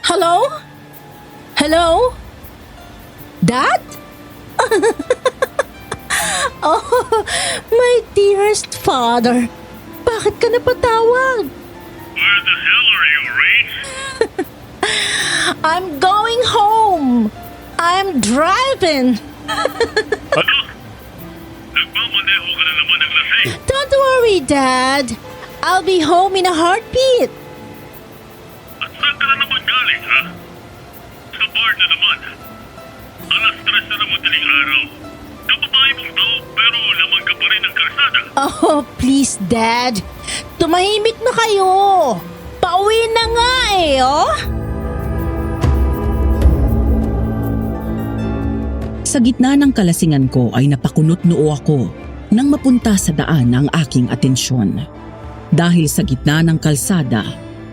Hello? Hello? Dad? Oh, my dearest father. Bakit ka napatawag? Where the hell are you, Rain? I'm going home. I'm driving. Ano? Nagmamaneho ka na naman ng lasing. Don't worry, Dad. I'll be home in a heartbeat. At saan ka na naman galing, ha? Sa bar na naman. Alas 3 na ng madaling araw. Kababae mong tao pero lamang ka pa rin ng karsada. Oh, please, Dad. Tumahimik na kayo. Pauwi na nga oh. Sa gitna ng kalasingan ko ay napakunot noo ako nang mapunta sa daan ang aking atensyon. Dahil sa gitna ng kalsada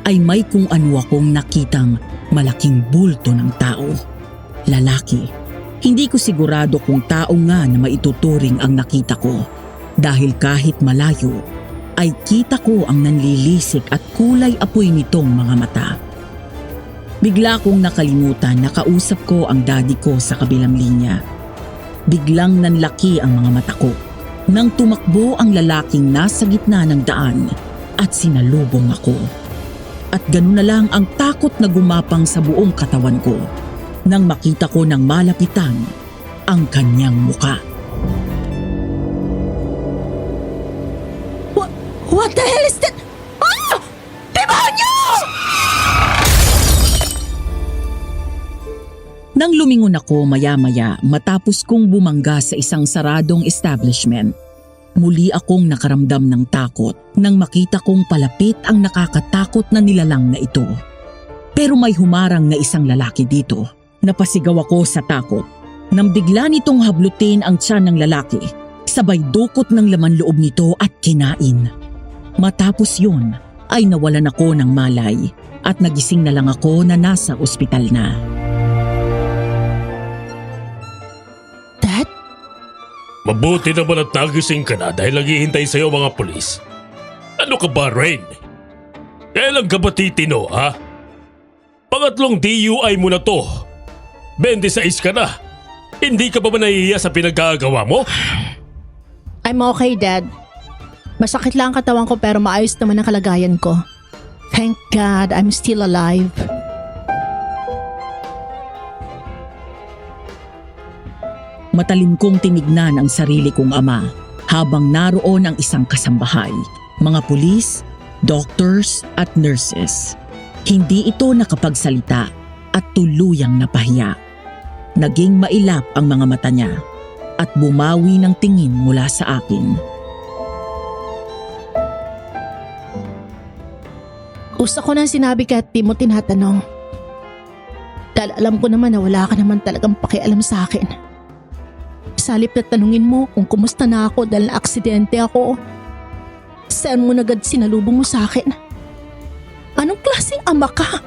ay may kung ano akong nakitang malaking bulto ng tao. Lalaki. Hindi ko sigurado kung tao nga na maituturing ang nakita ko dahil kahit malayo ay kita ko ang nanlilisik at kulay apoy nitong mga mata. Bigla kong nakalimutan na kausap ko ang daddy ko sa kabilang linya. Biglang nanlaki ang mga mata ko nang tumakbo ang lalaking nasa gitna ng daan at sinalubong ako. At ganoon na lang ang takot na gumapang sa buong katawan ko nang makita ko ng malapitan ang kanyang muka. What the hell is that? Ah! Demonyo! Nang lumingon ako maya-maya matapos kong bumangga sa isang saradong establishment, muli akong nakaramdam ng takot nang makita kong palapit ang nakakatakot na nilalang na ito. Pero may humarang na isang lalaki dito. Napasigaw ako sa takot nang bigla nitong hablutin ang tiyan ng lalaki, sabay dukot ng laman loob nito at kinain. Matapos yun ay nawalan ako ng malay at nagising na lang ako na nasa ospital na. Dad? Mabuti naman at nagising ka na dahil naghihintay sa'yo mga pulis. Ano ka ba, Rain? Kailan ka ba titino, ha? Pangatlong DUI mo na to. 26 ka na. Hindi ka ba nahihiya sa pinagkagawa mo? I'm okay, Dad. Masakit lang ang katawan ko pero maayos naman ang kalagayan ko. Thank God I'm still alive. Matalim kong tinignan ang sarili kong ama habang naroon ang isang kasambahay, mga pulis, doctors at nurses. Hindi ito nakapagsalita at tuluyang napahiya. Naging mailap ang mga mata niya at bumawi ng tingin mula sa akin. Gusto ko nang sinabi ka at di mo tinatanong. Dahil alam ko naman na wala ka naman talagang pakialam sa akin. Sa halip na tanungin mo kung kumusta na ako dahil na-aksidente ako. Saan mo nagad sinalubong mo sa akin? Anong klaseng ama ka?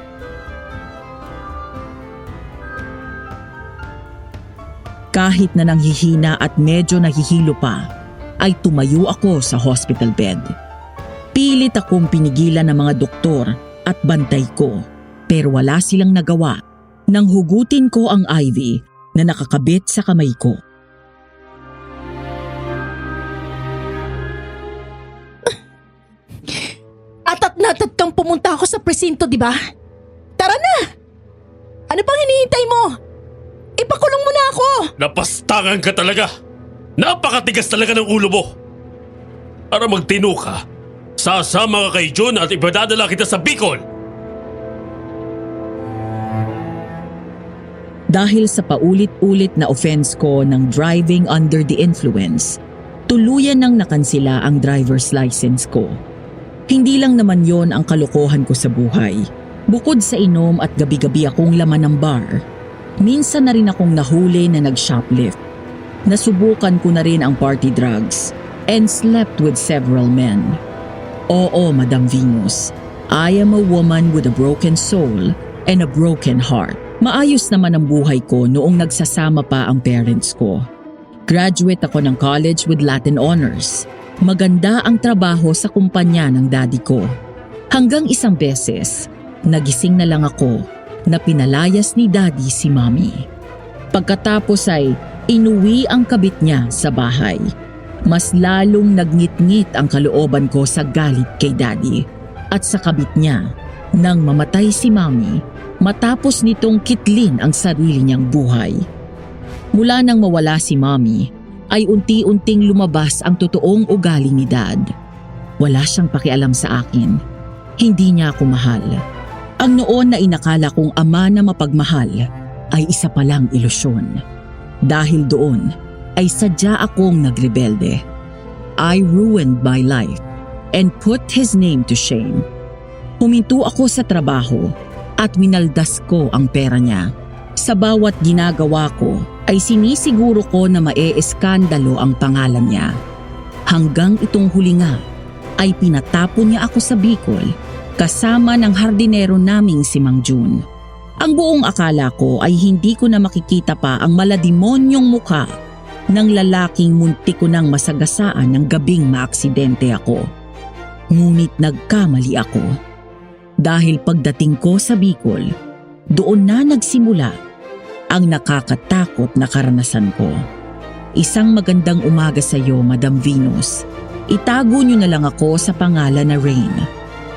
Kahit na nanghihina at medyo nahihilo pa, ay tumayo ako sa hospital bed. Pilit akong pinigilan ng mga doktor at bantay ko, pero wala silang nagawa nang hugutin ko ang IV na nakakabit sa kamay ko. Atat na atat kang pumunta ako sa presinto, di ba? Tara na! Ano pang hinihintay mo? Ipakulong mo na ako! Napastangan ka talaga! Napakatigas talaga ng ulo mo! Para magtino ka, sasama ka kay John at ipadadala kita sa Bicol! Dahil sa paulit-ulit na offense ko ng driving under the influence, tuluyan nang nakansila ang driver's license ko. Hindi lang naman yon ang kalokohan ko sa buhay. Bukod sa inom at gabi-gabi akong laman ng bar, minsan na rin akong nahuli na nag-shoplift. Nasubukan ko na rin ang party drugs and slept with several men. Oo, Madam Venus, I am a woman with a broken soul and a broken heart. Maayos naman ang buhay ko noong nagsasama pa ang parents ko. Graduate ako ng college with Latin honors. Maganda ang trabaho sa kumpanya ng daddy ko. Hanggang isang beses, nagising na lang ako na pinalayas ni Daddy si Mommy. Pagkatapos ay inuwi ang kabit niya sa bahay. Mas lalong nagngit-ngit ang kalooban ko sa galit kay Daddy at sa kabit niya nang mamatay si Mommy matapos nitong kitlin ang sarili niyang buhay. Mula nang mawala si Mommy ay unti-unting lumabas ang totoong ugali ni Dad. Wala siyang pakialam sa akin. Hindi niya ako mahal. Ang noon na inakala kong ama na mapagmahal ay isa palang ilusyon. Dahil doon ay sadya akong nagrebelde. I ruined my life and put his name to shame. Huminto ako sa trabaho at minaldas ko ang pera niya. Sa bawat ginagawa ko ay sinisiguro ko na mae-eskandalo ang pangalan niya. Hanggang itong huli nga ay pinatapon niya ako sa Bicol kasama ng hardinero naming si Mang Jun. Ang buong akala ko ay hindi ko na makikita pa ang malademonyong mukha ng lalaking muntik ko nang masagasaan ng gabing maaksidente ako. Ngunit nagkamali ako. Dahil pagdating ko sa Bicol, doon na nagsimula ang nakakatakot na karanasan ko. Isang magandang umaga sa iyo, Madam Venus. Itago niyo na lang ako sa pangalan na Rain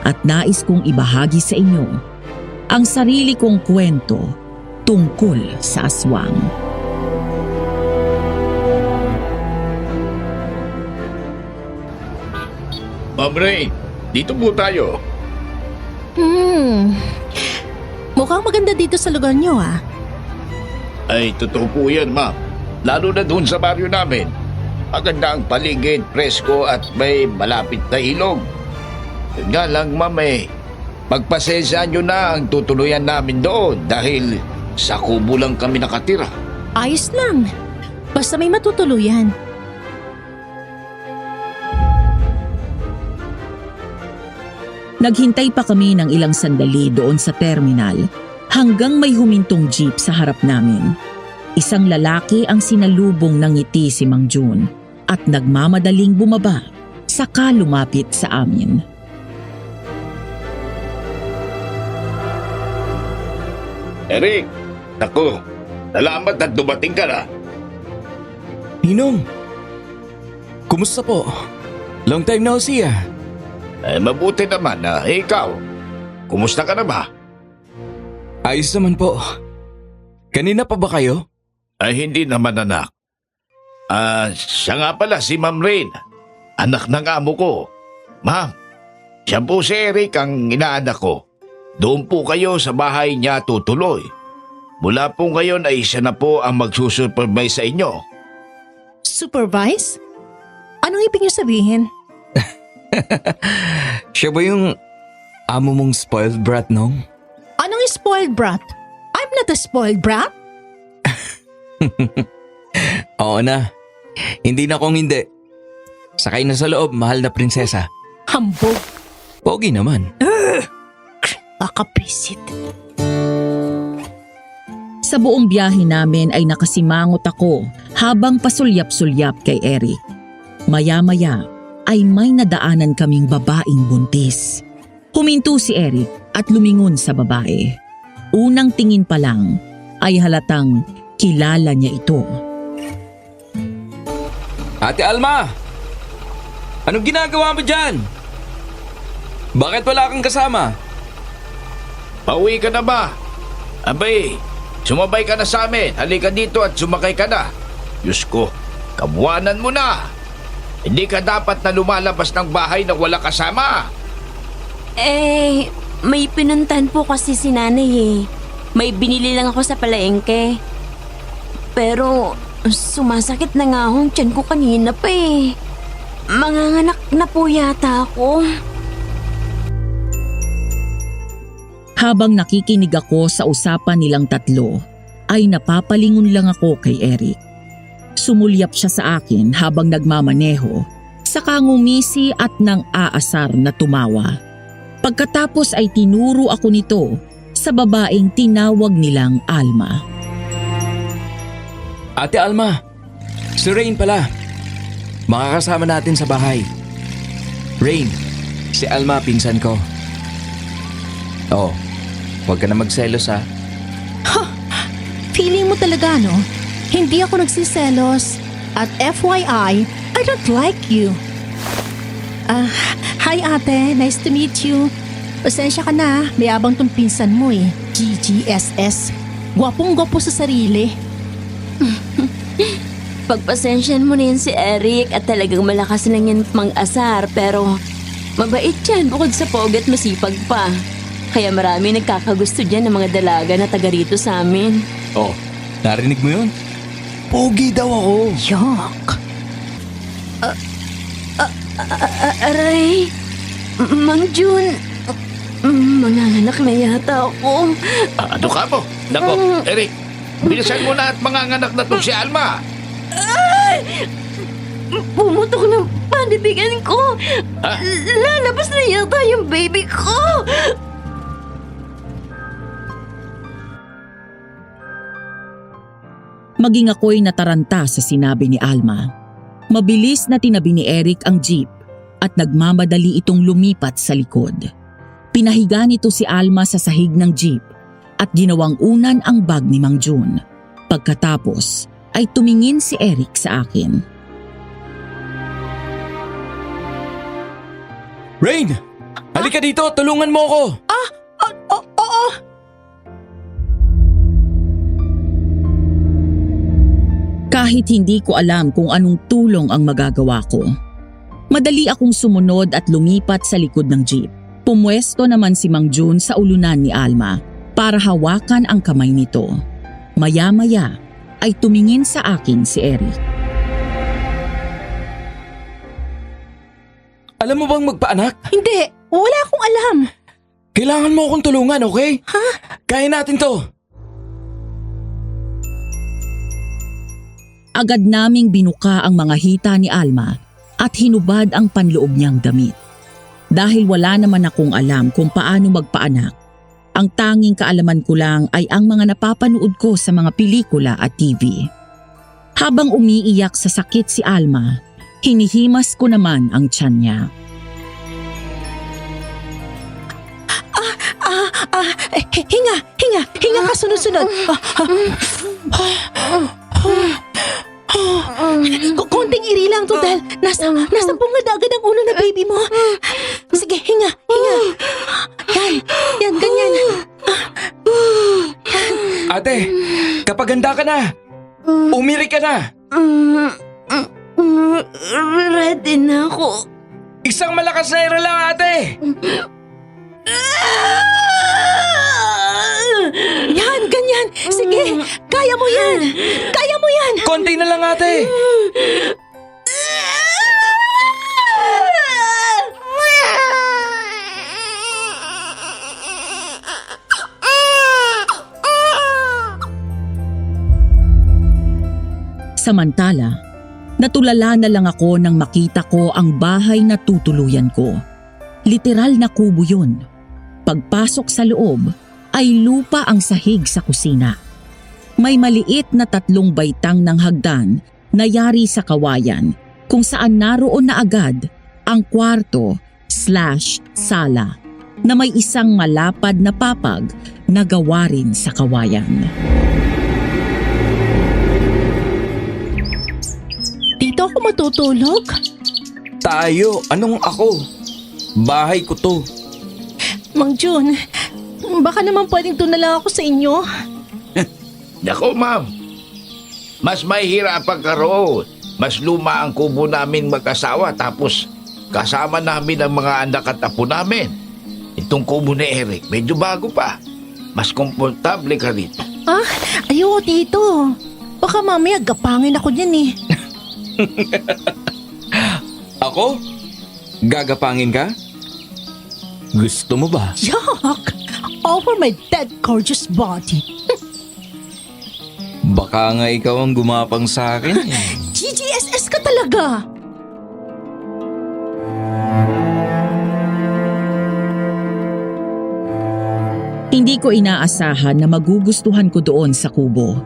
at nais kong ibahagi sa inyo ang sarili kong kwento tungkol sa aswang. Ma'am Rain, dito po tayo. Mukhang maganda dito sa lugar niyo ah. Ay, totoo po yan, ma'am. Lalo na doon sa baryo namin. Maganda ang paligid, presko at may malapit na ilog. Yun nga lang, ma'am, pagpasensya nyo na ang tutuluyan namin doon dahil sa kubo lang kami nakatira. Ayos lang. Basta may matutuluyan. Naghintay pa kami ng ilang sandali doon sa terminal hanggang may humintong jeep sa harap namin. Isang lalaki ang sinalubong ng ngiti si Mang Jun at nagmamadaling bumaba saka lumapit sa amin. Eric, naku, salamat at dumating ka na. Ninong, kumusta po? Long time no see ah. Mabuti naman na ikaw. Kumusta ka na ba? Ayos naman po. Kanina pa ba kayo? Ay, hindi naman anak. Siya nga pala si Ma'am Rain. Anak ng amo ko. Ma'am, siya po si Eric ang inaanak ko. Doon po kayo sa bahay niya tutuloy. Mula po ngayon ay siya na po ang magsusupervise sa inyo. Supervise? Anong ibig niyo sabihin? Siya ba yung amo mong spoiled brat, nong? Anong spoiled brat? I'm not a spoiled brat. Oo na. Hindi na kung hindi. Sakay na sa loob, mahal na prinsesa. Hambog. Pogi naman. Kakapisit. Sa buong biyahe namin ay nakasimangot ako habang pasulyap-sulyap kay Eric. Maya-maya ay may nadaanan kaming babaeng buntis. Huminto si Eric at lumingon sa babae. Unang tingin pa lang ay halatang kilala niya ito. Ate Alma! Anong ginagawa mo dyan? Bakit wala kang kasama? Pauwi ka na ba? Abay, sumabay ka na sa amin. Halika dito at sumakay ka na. Diyos ko, kabuwanan mo na. Hindi ka dapat na lumalabas ng bahay na wala kasama. May pinuntan po kasi si nanay eh. May binili lang ako sa palengke. Pero sumasakit na nga akong tiyan ko kanina pa eh. Manganganak na po yata ako. Habang nakikinig ako sa usapan nilang tatlo, ay napapalingon lang ako kay Eric. Sumulyap siya sa akin habang nagmamaneho, saka ngumisi at nang aasar na tumawa. Pagkatapos ay tinuro ako nito sa babaeng tinawag nilang Alma. Ate Alma, si Rain pala. Makakasama natin sa bahay. Rain, si Alma pinsan ko. Oh, huwag ka na magselos ha. Feeling mo talaga, no? Hindi ako nagsiselos. At FYI, I don't like you. Hi ate, nice to meet you. Pasensya ka na, may abang tong pinsan mo eh. GGSS. Gwapong-gwapo sa sarili. Pagpasensyahan mo na yan si Eric at talagang malakas lang yan mang-asar pero mabait yan bukod sa pogi at masipag pa. Kaya marami nagkakagusto dyan ng mga dalaga na taga rito sa amin. Oh, narinig mo yun? Pogi daw ako. Yuck. Aray, Mang Jun, manganganak na yata ako. Ano ka mo? Nako, Eric, bilisan mo na at manganganak na to si Alma. Pumutok ng panibigan ko. Ha? Lalabas na yata yung baby ko. Maging ako'y nataranta sa sinabi ni Alma. Mabilis na tinabi ni Eric ang jeep at nagmamadali itong lumipat sa likod. Pinahiga nito si Alma sa sahig ng jeep at ginawang unan ang bag ni Mang Jun. Pagkatapos ay tumingin si Eric sa akin. Rain! Halika dito, tulungan mo ako! Oo. Kahit hindi ko alam kung anong tulong ang magagawa ko. Madali akong sumunod at lumipat sa likod ng jeep. Pumwesto naman si Mang Jun sa ulunan ni Alma para hawakan ang kamay nito. Maya-maya ay tumingin sa akin si Eric. Alam mo bang magpaanak? Hindi, wala akong alam. Kailangan mo akong tulungan, okay? Ha? Kaya natin to. Agad naming binuka ang mga hita ni Alma at hinubad ang panloob niyang damit. Dahil wala naman akong alam kung paano magpaanak, ang tanging kaalaman ko lang ay ang mga napapanood ko sa mga pelikula at TV. Habang umiiyak sa sakit si Alma, hinihimas ko naman ang tiyan niya. Hinga ka sunod-sunod. Konting iri lang to dahil nasa bungad agad ang ulo na baby mo. Sige, hinga. Yan, ganyan. Ate, kapag handa ka na, umiri ka na. Ready na ako. Isang malakas na ira lang, ate. Yan, ganyan. Sige, kaya mo yan. Konti na lang, ate. Samantala, natulala na lang ako nang makita ko ang bahay na tutuluyan ko. Literal na kubo yun. Pagpasok sa loob ay lupa ang sahig sa kusina. May maliit na 3 baitang ng hagdan na yari sa kawayan kung saan naroon na agad ang kwarto/sala na may isang malapad na papag na gawa rin sa kawayan. Dito ako matutulog? Tayo, anong ako? Bahay ko to. Mang Jun, baka naman pwedeng doon na lang ako sa inyo. Nako, ma'am. Mas mahihirapan ka roon. Mas luma ang kubo namin mag-asawa tapos kasama namin ang mga anak at apo namin. Itong kubo ni Eric, medyo bago pa. Mas komportable ka rito. Ayoko dito. Baka mamaya gapangin ako dyan eh. Ako? Gagapangin ka? Gusto mo ba? Yuck! Over my dead gorgeous body. Baka nga ikaw ang gumapang sa akin. GGSS ka talaga! Hindi ko inaasahan na magugustuhan ko doon sa kubo.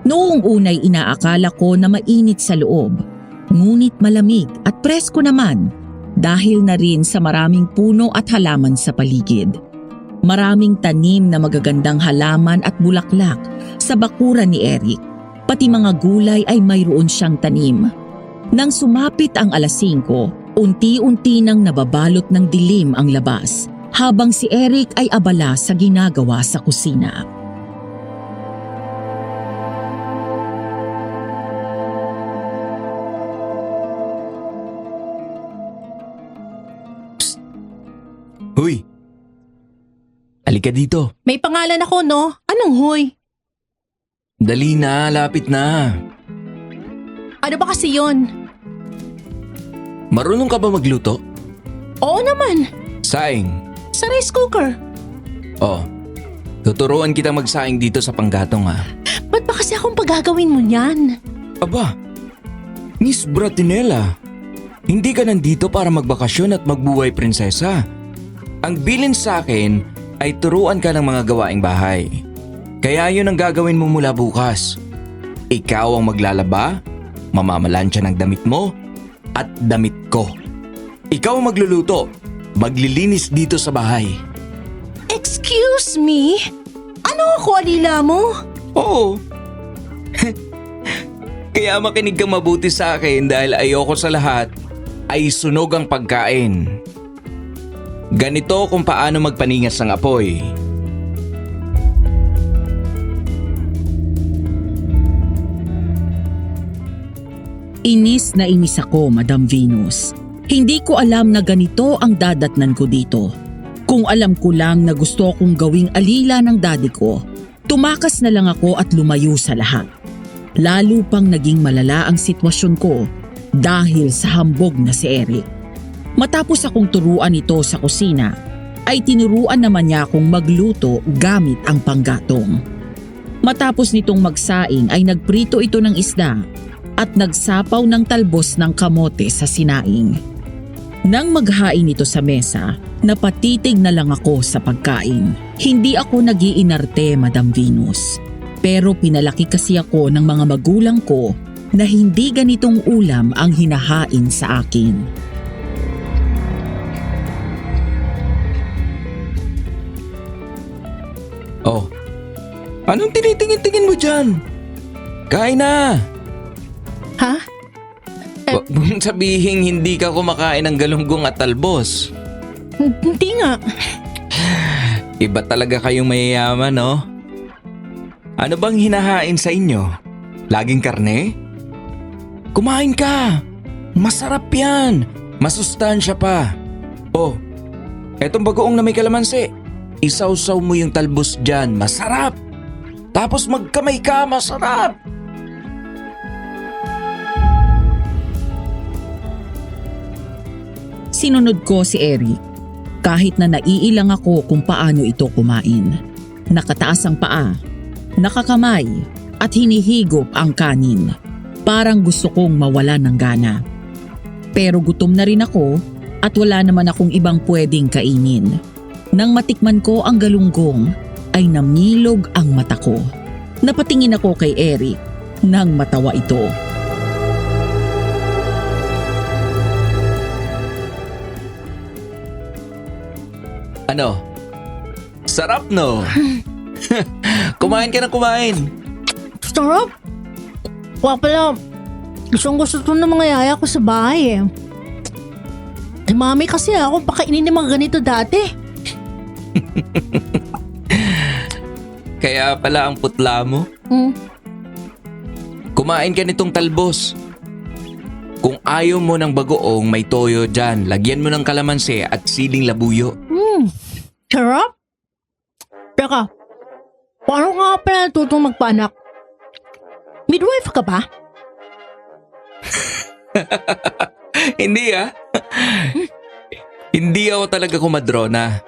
Noong unay inaakala ko na mainit sa loob, ngunit malamig at presko naman dahil na rin sa maraming puno at halaman sa paligid. Maraming tanim na magagandang halaman at bulaklak Sa bakuran ni Eric, pati mga gulay ay mayroon siyang tanim. Nang sumapit ang alas 5, unti-unti nang nababalot ng dilim ang labas, habang si Eric ay abala sa ginagawa sa kusina. Huy! Halika dito. May pangalan ako, no? Anong huy? Dali na, lapit na. Ano ba kasi yon? Marunong ka ba magluto? Oo naman, Saing. sa rice cooker. Oh, tuturuan kita magsaing dito sa panggatong ha. Ba't ba kasi akong pagagawin mo niyan? Aba, Miss Bratinella, hindi ka nandito para magbakasyon at magbuhay prinsesa. Ang bilin sa akin ay turuan ka ng mga gawaing bahay. Kaya yun ang gagawin mo mula bukas. Ikaw ang maglalaba, mamamalansya ng damit mo, at damit ko. Ikaw ang magluluto, maglilinis dito sa bahay. Excuse me? Ano ako, alila mo? Oo. Kaya makinig kang mabuti sa akin dahil ayoko sa lahat ay sunog ang pagkain. Ganito kung paano magpaningas ng apoy. Inis na inis ako, Madam Venus. Hindi ko alam na ganito ang dadatnan ko dito. Kung alam ko lang na gusto kong gawing alila ng daddy ko, tumakas na lang ako at lumayo sa lahat. Lalo pang naging malala ang sitwasyon ko dahil sa hambog na si Eric. Matapos akong turuan ito sa kusina, ay tinuruan naman niya akong magluto gamit ang panggatong. Matapos nitong magsaing ay nagprito ito ng isda at nagsapaw ng talbos ng kamote sa sinaing. Nang maghain ito sa mesa, napatitig na lang ako sa pagkain. Hindi ako nag-iinarte, Madam Venus. Pero pinalaki kasi ako ng mga magulang ko na hindi ganitong ulam ang hinahain sa akin. Oh, anong tinitingin-tingin mo dyan? Kain na! Ha? Huwag mong sabihin hindi ka kumakain ng galunggong at talbos. Hindi nga. Iba talaga kayong mayayaman, no? Ano bang hinahain sa inyo? Laging karne? Kumain ka! Masarap yan! Masustansya pa! Oh, etong bagoong na may kalamansi. Isawsaw mo yung talbos dyan, masarap! Tapos magkamay ka, masarap! Sinunod ko si Eric. Kahit na naiilang ako kung paano ito kumain. Nakataas ang paa, nakakamay at hinihigop ang kanin. Parang gusto kong mawala ng gana. Pero gutom na rin ako at wala naman akong ibang pwedeng kainin. Nang matikman ko ang galunggong ay namilog ang mata ko. Napatingin ako kay Eric nang matawa ito. Ano? Sarap, no? Kumain ka na kumain. Sarap. Wala pala, gusto to ng mga yaya ko sa bahay eh. Eh, mami kasi ako pakainin ng mga ganito dati. Kaya pala ang putla mo. Kumain ka nitong talbos. Kung ayaw mo ng bagoong may toyo dyan, lagyan mo ng kalamansi at siling labuyo. Sarap? Teka, paano nga pala natutong magpaanak? Midwife ka ba? Hindi ah. Hindi ako talaga kumadrona.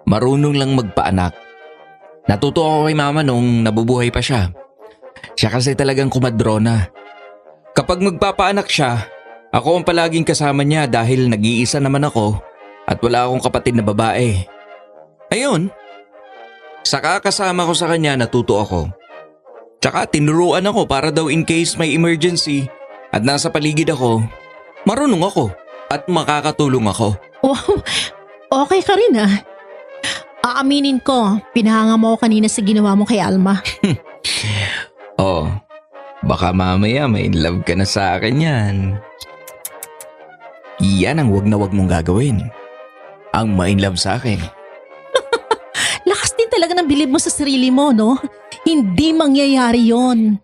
Marunong lang magpaanak. Natuto ako kay mama nung nabubuhay pa siya. Siya kasi talagang kumadrona. Kapag magpapaanak siya, ako ang palaging kasama niya dahil nag-iisa naman ako at wala akong kapatid na babae. Ayun, saka kasama ko sa kanya natuto ako. Tsaka tinuruan ako para daw in case may emergency at nasa paligid ako, marunong ako at makakatulong ako. Wow, okay ka rin ah. Aaminin ko, pinahanga mo ako kanina sa ginawa mo kay Alma. Oh, baka mamaya may in love ka na sa akin yan. Yan ang wag na wag mong gagawin. Ang ma-in love sa akin. Lakas din talaga ng bilib mo sa sarili mo, no? Hindi mangyayari yon.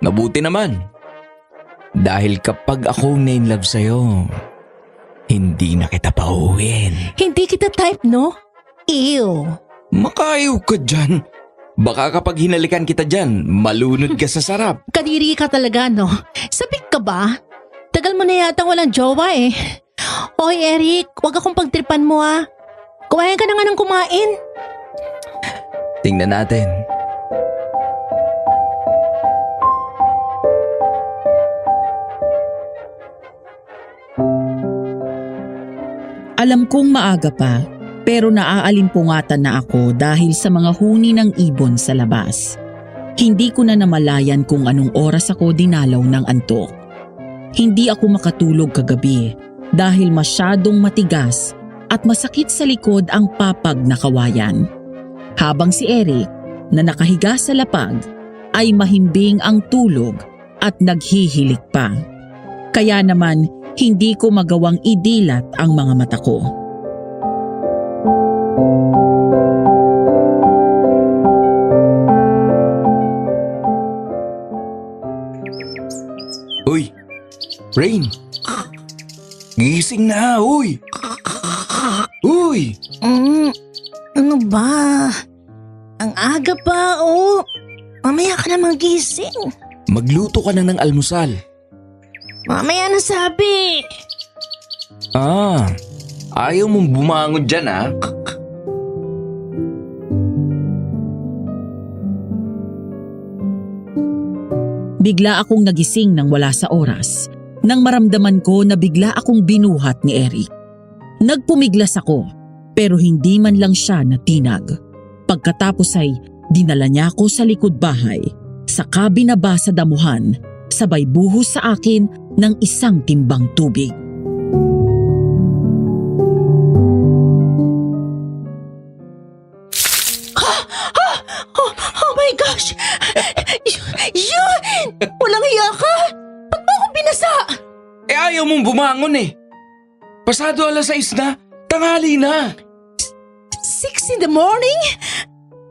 Mabuti naman. Dahil kapag ako na-in love sa'yo, hindi na kita pauwiin. Hindi kita type, no? Ew. Makayaw ka dyan. Baka kapag hinalikan kita dyan, malunod ka sa sarap. Kadiri ka talaga, no? Sabik ka ba? Tagal mo na yata walang jowa eh. Hoy Eric, wag akong pagtripan mo ah. Kumain ka na nga ng kumain. Tingnan natin. Alam kong maaga pa, pero naaalimpungatan na ako dahil sa mga huni ng ibon sa labas. Hindi ko na namalayan kung anong oras ako dinalaw ng antok. Hindi ako makatulog kagabi dahil masyadong matigas at masakit sa likod ang papag na kawayan. Habang si Eric, na nakahiga sa lapag, ay mahimbing ang tulog at naghihilik pa. Kaya naman, hindi ko magawang idilat ang mga mata ko. Uy, Rain. Gising na, uy. Uy. Ano ba? Ang aga pa, oh. Mamaya ka na magising. Magluto ka na ng almusal. Mamaya na sabi. Ayaw mong bumangon dyan ah. Bigla akong nagising nang wala sa oras, nang maramdaman ko na bigla akong binuhat ni Eric. Nagpumiglas ako, pero hindi man lang siya natinag. Pagkatapos ay dinala niya ako sa likod bahay, saka binaba sa damuhan, sabay buhos sa akin ng isang timbang tubig. Oh my gosh! Yun! Walang hiya ka! Ba't mo ako binasa? Ayaw mong bumangon eh. Pasado 6:00 na, tanghali na. 6 in the morning?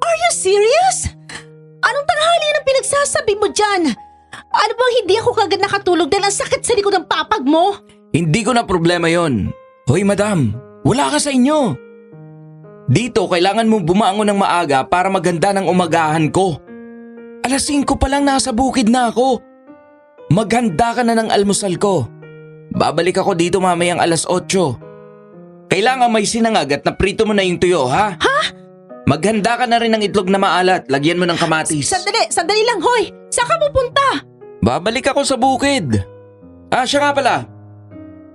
Are you serious? Anong tanghali na pinagsasabi mo dyan? Ano bang hindi ako kagad nakatulog dahil ang sakit sa likod ng papag mo? Hindi ko na problema yon. Hoy madam, wala ka sa inyo. Dito kailangan mong bumangon ng maaga para maganda ng umagahan ko. 5:00 pa lang nasa bukid na ako. Maghanda ka na ng almusal ko. Babalik ako dito mamayang 8:00. Kailangan may sinangag at naprito mo na yung tuyo, ha? Ha? Maghanda ka na rin ng itlog na maalat. Lagyan mo ng kamatis. Sandali lang, hoy! Saan ka pupunta? Babalik ako sa bukid. Siya nga pala.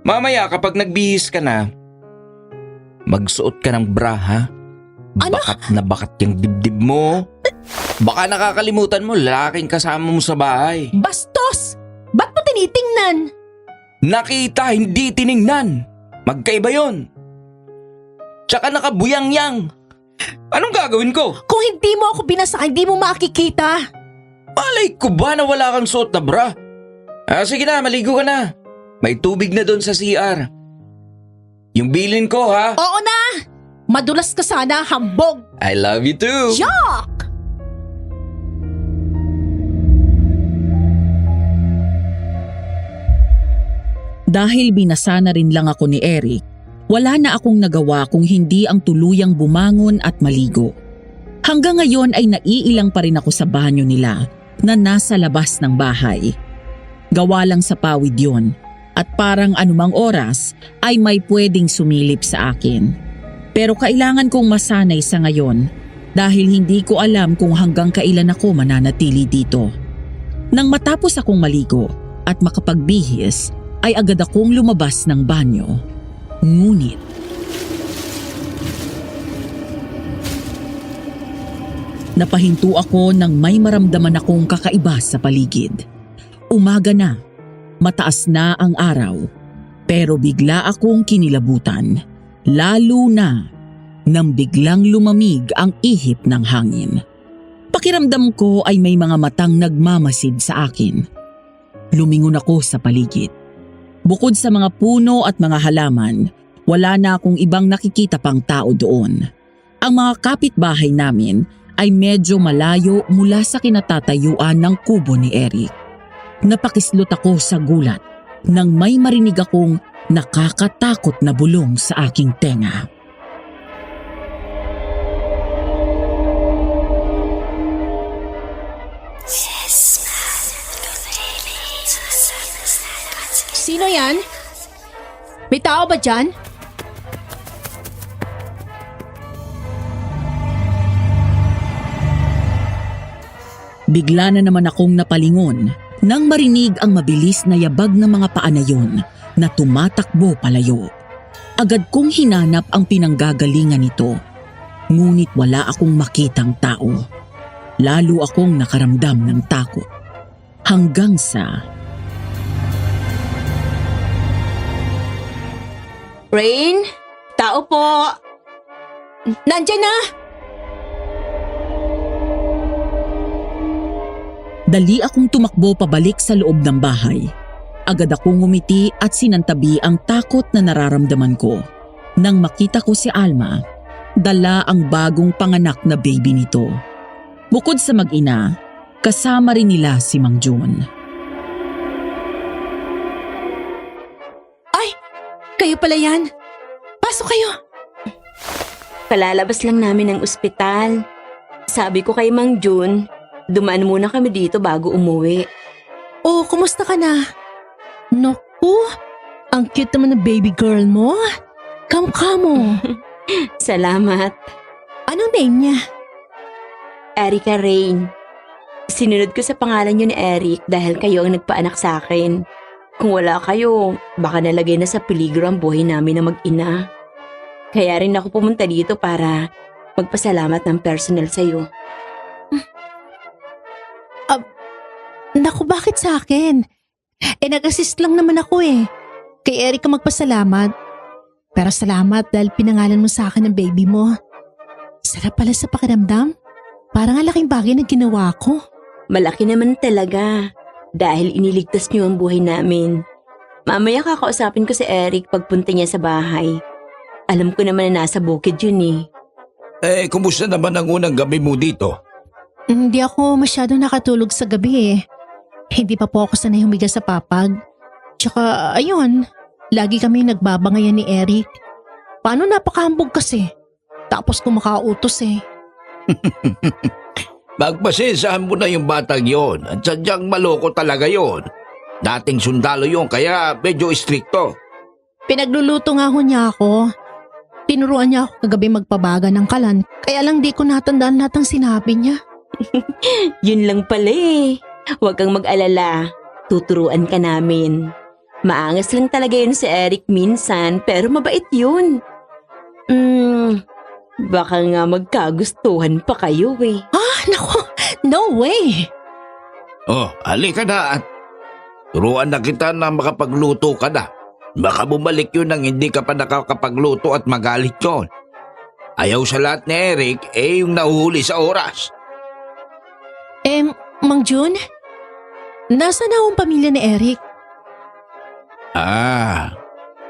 Mamaya kapag nagbihis ka na, magsuot ka ng bra, ha? Ano? Bakat na bakat yung dibdib mo. Baka nakakalimutan mo, lalaking kasama mo sa bahay. Bastos! Ba't mo tinitingnan? Nakita, hindi tiningnan. Magkaiba yon. Tsaka nakabuyang-yang. Anong gagawin ko? Kung hindi mo ako binasa, hindi mo makikita. Malay ko ba na wala kang suot na bra? Sige na, maligo ka na. May tubig na doon sa CR. Yung bilin ko, ha? Oo na! Madulas ka sana, hambog! I love you too. Yuck! Dahil binasa na rin lang ako ni Eric, wala na akong nagawa kung hindi ang tuluyang bumangon at maligo. Hanggang ngayon ay naiilang pa rin ako sa banyo nila na nasa labas ng bahay. Gawa lang sa pawid yon at parang anumang oras ay may pwedeng sumilip sa akin. Pero kailangan kong masanay sa ngayon dahil hindi ko alam kung hanggang kailan ako mananatili dito. Nang matapos akong maligo at makapagbihis, ay agad akong lumabas ng banyo. Ngunit napahinto ako nang may maramdaman akong kakaiba sa paligid. Umaga na, mataas na ang araw, pero bigla akong kinilabutan, lalo na nang biglang lumamig ang ihip ng hangin. Pakiramdam ko ay may mga matang nagmamasid sa akin. Lumingon ako sa paligid. Bukod sa mga puno at mga halaman, wala na akong ibang nakikita pang tao doon. Ang mga kapitbahay namin ay medyo malayo mula sa kinatatayuan ng kubo ni Eric. Napakislot ako sa gulat nang may marinig akong nakakatakot na bulong sa aking tenga. Sino yan? May tao ba dyan? Bigla na naman akong napalingon nang marinig ang mabilis na yabag ng mga paa na yun na tumatakbo palayo. Agad kong hinanap ang pinanggagalingan nito, ngunit wala akong makitang tao. Lalo akong nakaramdam ng takot. Hanggang sa... Rain? Tao po! Nandyan na! Dali akong tumakbo pabalik sa loob ng bahay. Agad akong ngumiti at sinantabi ang takot na nararamdaman ko. Nang makita ko si Alma, dala ang bagong panganak na baby nito. Bukod sa mag-ina, kasama rin nila si Mang Jun. Ay! Kayo pala yan! Pasok kayo! Kalalabas lang namin ng ospital. Sabi ko kay Mang Jun, dumaan muna kami dito bago umuwi. Oh, kumusta ka na? Naku, ang cute naman ng baby girl mo. Kamukha mo. Salamat. Anong name niya? Erica Rain. Sinunod ko sa pangalan niyo ni Eric dahil kayo ang nagpaanak sa akin. Kung wala kayo, baka nalagay na sa peligro ang buhay namin na mag-ina. Kaya rin ako pumunta dito para magpasalamat ng personal sa'yo. Naku, bakit sa akin? Nag-assist lang naman ako eh. Kay Eric ka magpasalamat. Pero salamat dahil pinangalan mo sa akin ng baby mo. Sarap pala sa pakiramdam. Parang ang laking bagay na ginawa ko. Malaki naman talaga dahil iniligtas niyo ang buhay namin. Mamaya kakausapin ko si Eric pagpunta niya sa bahay. Alam ko naman na nasa bukid yun eh. Kumusta naman ang unang gabi mo dito? Hindi ako masyadong nakatulog sa gabi eh. Hindi pa po ako sanay humiga sa papag. Tsaka ayun, lagi kami nagbabangayan ni Eric. Paano napakahambog kasi? Tapos kumakautos eh. Magpasensahan mo na yung batang yon at sadyang maloko talaga yon. Dating sundalo yon kaya medyo istrikto. Pinagluluto nga ho niya ako. Tinuruan niya ako kagabi magpabaga ng kalan. Kaya lang di ko natandaan lahat ng sinabi niya. Yun lang pala eh. Huwag kang mag-alala. Tuturuan ka namin. Maangas lang talaga yun si Eric minsan pero mabait yun. Baka nga magkagustuhan pa kayo eh. Naku, no way! Oh, halika na at turuan na kita na makapagluto ka na. Baka bumalik yun nang hindi ka pa nakakapagluto at magalit yun. Ayaw sa lahat ni Eric yung nahuhuli sa oras. Mang Jun? Nasaan na ang pamilya ni Eric?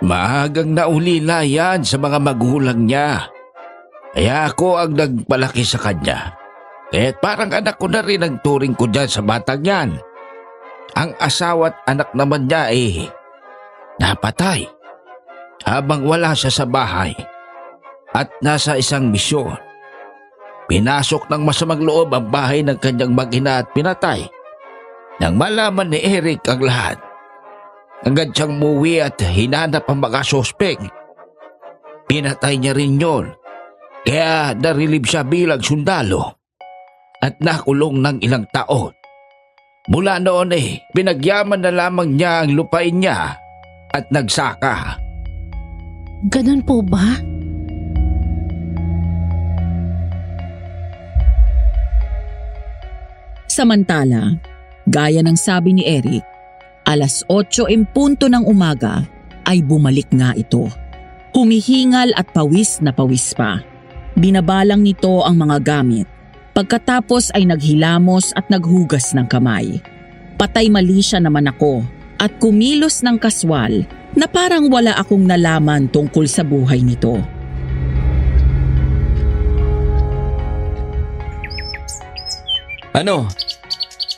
Maagang naulila yan sa mga magulang niya. Kaya ako ang nagpalaki sa kanya. Kaya't parang anak ko na rin ang turing ko dyan sa batang yan. Ang asawa at anak naman niya napatay habang wala siya sa bahay at nasa isang misyon. Pinasok ng masamang loob ang bahay ng kanyang mag-ina at pinatay. Nang malaman ni Eric ang lahat, agad siyang muwi at hinanap ang mga sospek. Pinatay niya rin yon, kaya narilib siya bilang sundalo at nakulong ng ilang taon. Mula noon pinagyaman na lamang niya ang lupain niya at nagsaka. Ganun po ba? Samantala, gaya ng sabi ni Eric, 8:00 ng umaga ay bumalik nga ito. Humihingal at pawis na pawis pa. Binabalang nito ang mga gamit. Pagkatapos ay naghilamos at naghugas ng kamay. Patay mali siya naman ako at kumilos ng kaswal na parang wala akong nalaman tungkol sa buhay nito. Ano?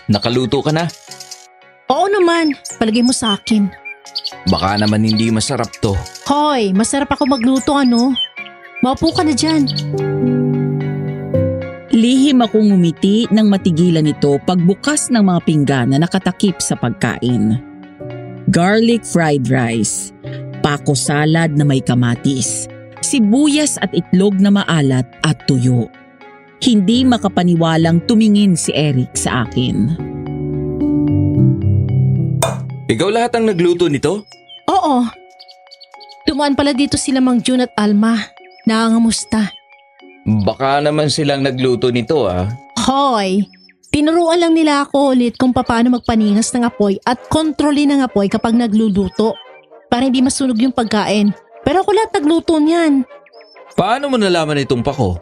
Nakaluto ka na? Oo naman, palagay mo sa akin. Baka naman hindi masarap to. Hoy, masarap ako magluto ano? Maupo ka na dyan. Lihim akong ngumiti nang matigilan ito pagbukas ng mga pinggan na nakatakip sa pagkain. Garlic fried rice, pako salad na may kamatis, sibuyas at itlog na maalat at tuyo. Hindi makapaniwalang tumingin si Eric sa akin. Ikaw lahat ang nagluto nito? Oo. Dumaan pala dito sila Mang June at Alma. Nangangamusta. Baka naman silang nagluto nito ah. Hoy, tinuruan lang nila ako ulit kung paano magpaningas ng apoy at kontrolin ng apoy kapag nagluluto para hindi masunog yung pagkain. Pero ako lahat nagluto niyan. Paano mo nalaman itong pako?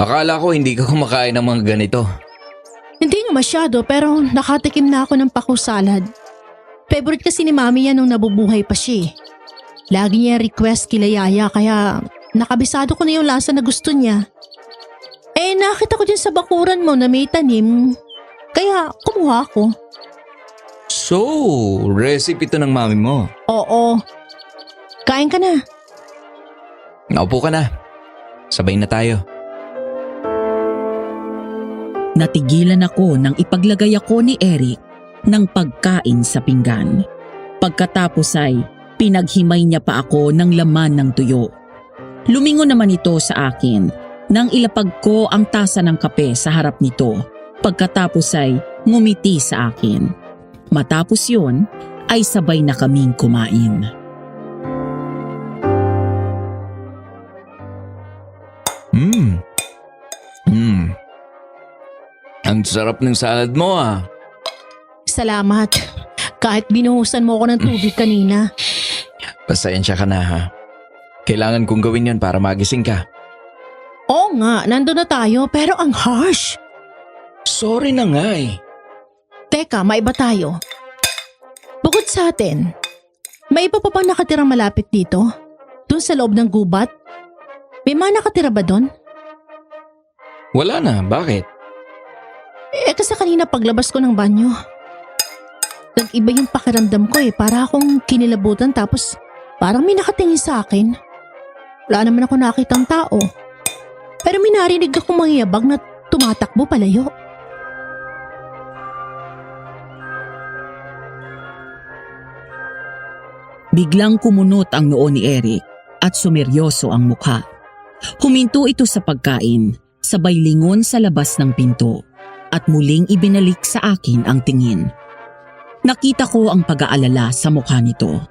Akala ko hindi ka kumakain ng mga ganito. Hindi nga masyado pero nakatikim na ako ng pako salad. Favorite kasi ni Mami yan nung nabubuhay pa siya. Lagi niya request kila Yaya kaya nakabisado ko na yung lasa na gusto niya. Eh nakita ko din sa bakuran mo na may tanim, kaya kumuha ako. So, recipe ito ng mami mo. Oo. Kain ka na. Naupo ka na. Sabay na tayo. Natigilan ako nang ipaglagay ako ni Eric ng pagkain sa pinggan. Pagkatapos ay pinaghimay niya pa ako ng laman ng tuyo. Lumingon naman ito sa akin nang ilapag ko ang tasa ng kape sa harap nito. Pagkatapos ay ngumiti sa akin. Matapos yun ay sabay na kaming kumain. Ang sarap ng salad mo ah. Salamat. Kahit binuhusan mo ako ng tubig kanina. Pasensya ka na ha. Kailangan kong gawin yon para magising ka. Oo nga, nandun na tayo pero ang harsh. Sorry na nga eh. Teka, maiba tayo. Bukod sa atin, may iba pa bang nakatirang malapit dito? Doon sa loob ng gubat? May mga nakatira ba doon? Wala na, bakit? Eh kasi kanina paglabas ko ng banyo, nag-iba yung pakiramdam ko para akong kinilabutan tapos parang may nakatingin sa akin. Wala naman ako nakitang tao. Pero may narinig akong mangyayabag na tumatakbo palayo. Biglang kumunot ang noo ni Eric at sumeryoso ang mukha. Huminto ito sa pagkain, sabay lingon sa labas ng pinto at muling ibinalik sa akin ang tingin. Nakita ko ang pag-aalala sa mukha nito.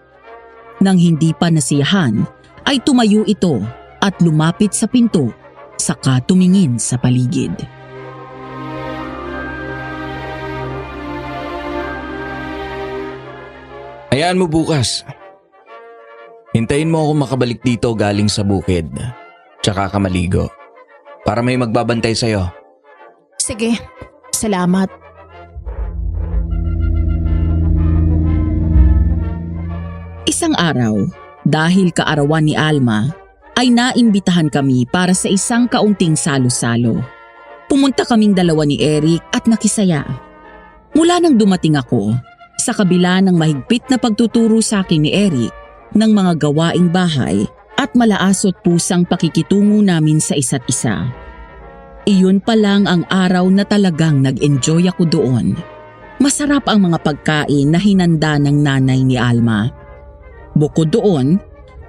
Nang hindi pa nasiyahan, ay tumayo ito at lumapit sa pinto, saka tumingin sa paligid. Hayaan mo bukas. Hintayin mo ako makabalik dito galing sa bukid. Tsaka ka maligo. Para may magbabantay sa'yo. Sige, salamat. Isang araw, dahil kaarawan ni Alma, ay naimbitahan kami para sa isang kaunting salo-salo. Pumunta kaming dalawa ni Eric at nakisaya. Mula nang dumating ako, sa kabila ng mahigpit na pagtuturo sa akin ni Eric ng mga gawaing bahay at malaasot pusang pakikitungo namin sa isa't isa. Iyon pa lang ang araw na talagang nag-enjoy ako doon. Masarap ang mga pagkain na hinanda ng nanay ni Alma. Bukod doon,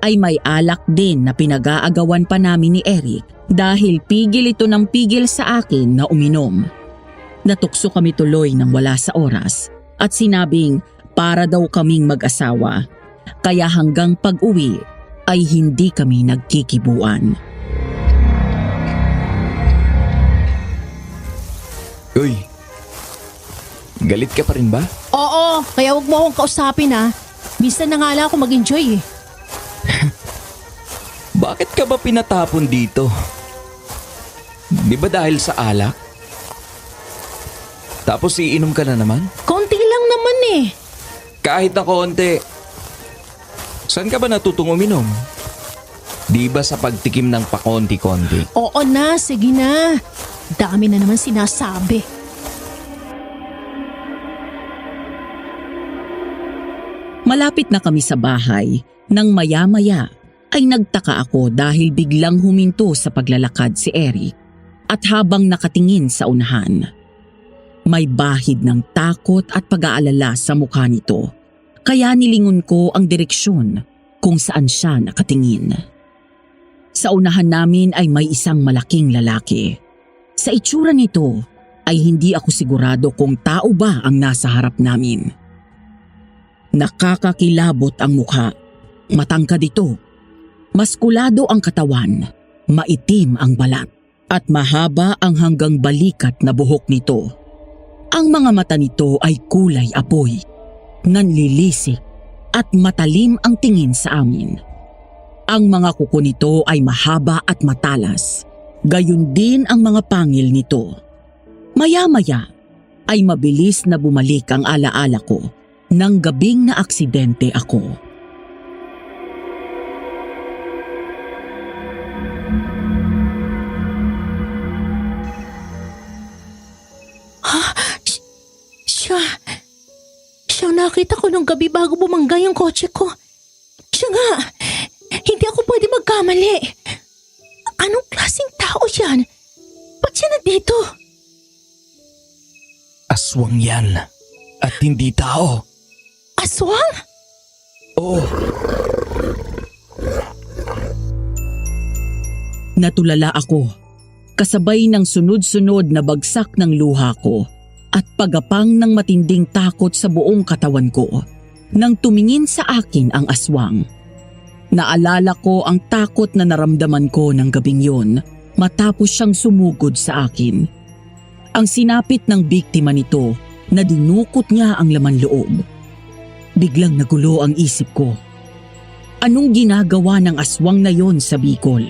ay may alak din na pinag-aagawan pa namin ni Eric dahil pigil ito ng pigil sa akin na uminom. Natukso kami tuloy ng wala sa oras at sinabing para daw kaming mag-asawa. Kaya hanggang pag-uwi ay hindi kami nagkikibuan. Uy, galit ka pa rin ba? Oo, kaya wag mo akong kausapin Minsan na nga lang ako mag-enjoy Bakit ka ba pinatapon dito? Di ba dahil sa alak? Tapos iinom ka na naman? Konti lang naman eh. Kahit na konti. Saan ka ba natutong uminom? Di ba sa pagtikim ng pakonti-konti? Oo na, sige na. Dami na naman sinasabi. Malapit na kami sa bahay nang maya-maya ay nagtaka ako dahil biglang huminto sa paglalakad si Eric at habang nakatingin sa unahan. May bahid ng takot at pag-aalala sa mukha nito kaya nilingon ko ang direksyon kung saan siya nakatingin. Sa unahan namin ay may isang malaking lalaki. Sa itsura nito ay hindi ako sigurado kung tao ba ang nasa harap namin. Nakakakilabot ang mukha, matangkad ito, maskulado ang katawan, maitim ang balat, at mahaba ang hanggang balikat na buhok nito. Ang mga mata nito ay kulay apoy, nanlilisik at matalim ang tingin sa amin. Ang mga kuko nito ay mahaba at matalas, gayon din ang mga pangil nito. Maya-maya ay mabilis na bumalik ang alaala ko nang gabing na aksidente ako. Siya nakita ko nung gabi bago bumangga yung kotse ko. Siya nga, hindi ako pwede magkamali. Anong klaseng tao yan? Ba't siya nandito? Aswang yan at hindi tao. Aswang? Oo. Natulala ako, kasabay ng sunod-sunod na bagsak ng luha ko at pagapang ng matinding takot sa buong katawan ko nang tumingin sa akin ang aswang. Naalala ko ang takot na naramdaman ko ng gabing yun matapos siyang sumugod sa akin. Ang sinapit ng biktima nito na dinukot niya ang laman loob. Biglang nagulo ang isip ko. Anong ginagawa ng aswang na yon sa Bicol?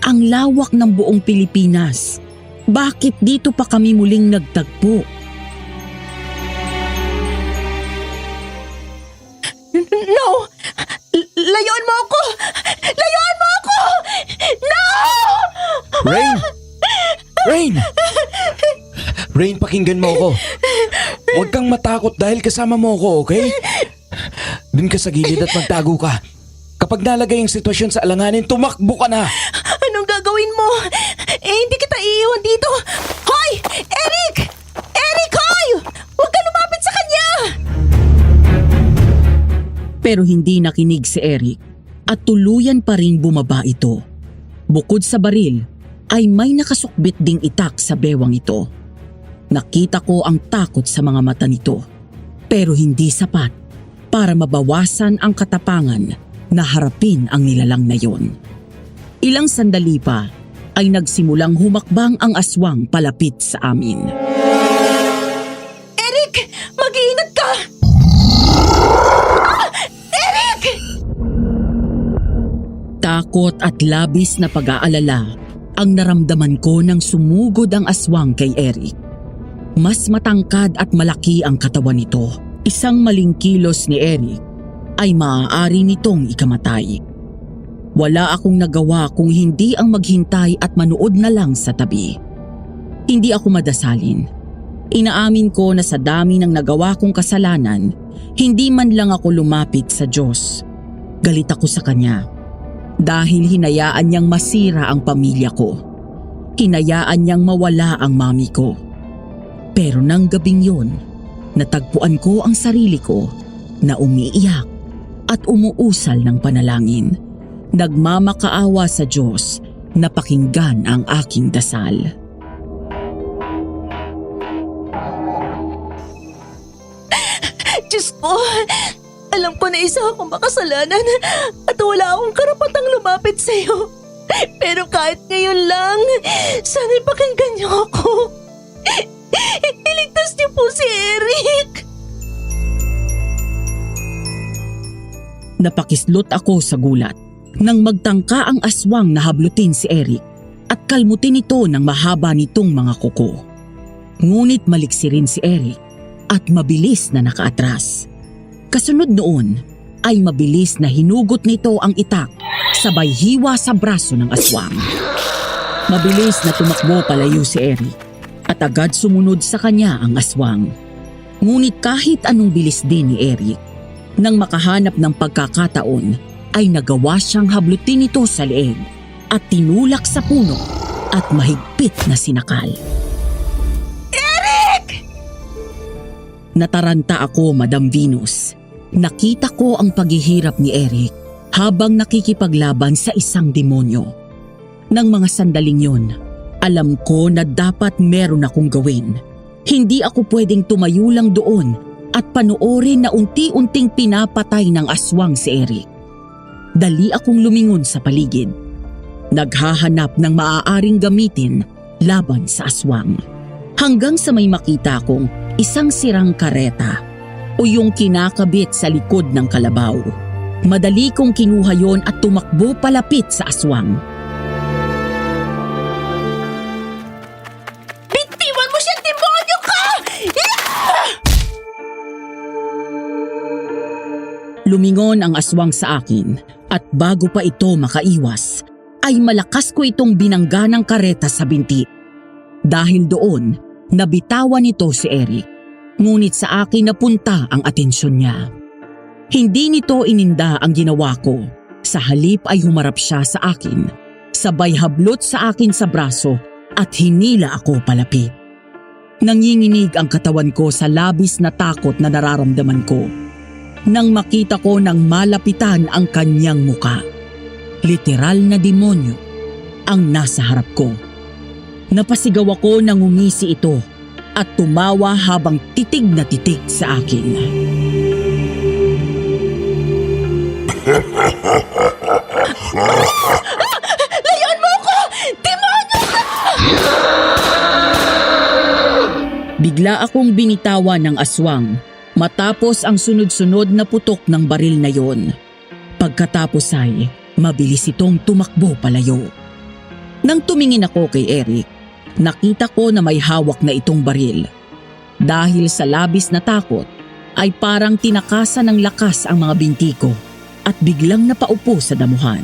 Ang lawak ng buong Pilipinas. Bakit dito pa kami muling nagtagpo? No! Layuan mo ako! Layuan mo ako! No! Rain! Rain! Rain, pakinggan mo ako. Huwag kang matakot dahil kasama mo ako, okay? Dun ka sa gilid at magtago ka. Kapag nalagay ang sitwasyon sa alanganin, tumakbo ka na. Anong gagawin mo? Hindi kita iiwan dito. Hoy! Eric! Eric, hoy! Huwag ka lumapit sa kanya! Pero hindi nakinig si Eric at tuluyan pa rin bumaba ito. Bukod sa baril, ay may nakasukbit ding itak sa bewang ito. Nakita ko ang takot sa mga mata nito, pero hindi sapat para mabawasan ang katapangan na harapin ang nilalang na yon. Ilang sandali pa ay nagsimulang humakbang ang aswang palapit sa amin. Eric! Mag-iingat ka! Eric! Takot at labis na pag-aalala ang naramdaman ko nang sumugod ang aswang kay Eric. Mas matangkad at malaki ang katawan nito. Isang maling kilos ni Eric ay maaari nitong ikamatay. Wala akong nagawa kung hindi ang maghintay at manood na lang sa tabi. Hindi ako madasalin. Inaamin ko na sa dami ng nagawa kong kasalanan, hindi man lang ako lumapit sa Diyos. Galit ako sa Kanya dahil hinayaan niyang masira ang pamilya ko. Hinayaan niyang mawala ang mami ko. Pero nang gabing yun, natagpuan ko ang sarili ko na umiiyak at umuusal ng panalangin. Nagmamakaawa sa Diyos na pakinggan ang aking dasal. Diyos ko, alam ko na isa akong makasalanan at wala akong karapatang lumapit sa iyo. Pero kahit ngayon lang, sana'y pakinggan niyo ako. Iligtas niyo po si Eric. Napakislot ako sa gulat nang magtangka ang aswang na hablutin si Eric. at kalmutin ito ng mahaba nitong mga kuko. Ngunit maliksi rin si Eric at mabilis na nakaatras. Kasunod noon ay mabilis na hinugot nito ang itak sabay hiwa sa braso ng aswang. Mabilis na tumakbo palayo si Eric at agad sumunod sa kanya ang aswang. Ngunit kahit anong bilis din ni Eric, nang makahanap ng pagkakataon ay nagawa siyang hablutin ito sa leeg at tinulak sa puno at mahigpit na sinakal. Eric! Nataranta ako, Madam Venus. Nakita ko ang paghihirap ni Eric habang nakikipaglaban sa isang demonyo. Nang mga sandaling yun, alam ko na dapat meron akong gawin. Hindi ako pwedeng tumayo lang doon at panoorin na unti-unting pinapatay ng aswang si Eric. Dali akong lumingon sa paligid. Naghahanap ng maaaring gamitin laban sa aswang. Hanggang sa may makita akong isang sirang kareta o yung kinakabit sa likod ng kalabaw. Madali kong kinuha yon at tumakbo palapit sa aswang. Bitiwan mo siya, demonyo ka! Lumingon ang aswang sa akin at bago pa ito makaiwas, ay malakas ko itong binangga ng kareta sa binti. Dahil doon, nabitawan nito si Eric. Ngunit sa akin napunta ang atensyon niya. Hindi nito ininda ang ginawa ko. Sa halip ay humarap siya sa akin. Sabay hablot sa akin sa braso at hinila ako palapit. Nanginginig ang katawan ko sa labis na takot na nararamdaman ko. Nang makita ko ng malapitan ang kanyang muka. Literal na demonyo ang nasa harap ko. Napasigaw ako nang ngumisi ito at tumawa habang titig na titig sa akin. Layan mo ako! Demonyo ka! Bigla akong binitawan ng aswang matapos ang sunod-sunod na putok ng baril na yon. Pagkatapos ay mabilis itong tumakbo palayo. Nang tumingin ako kay Eric, nakita ko na may hawak na itong baril. Dahil sa labis na takot, ay parang tinakasan ng lakas ang mga binti ko at biglang napaupo sa damuhan.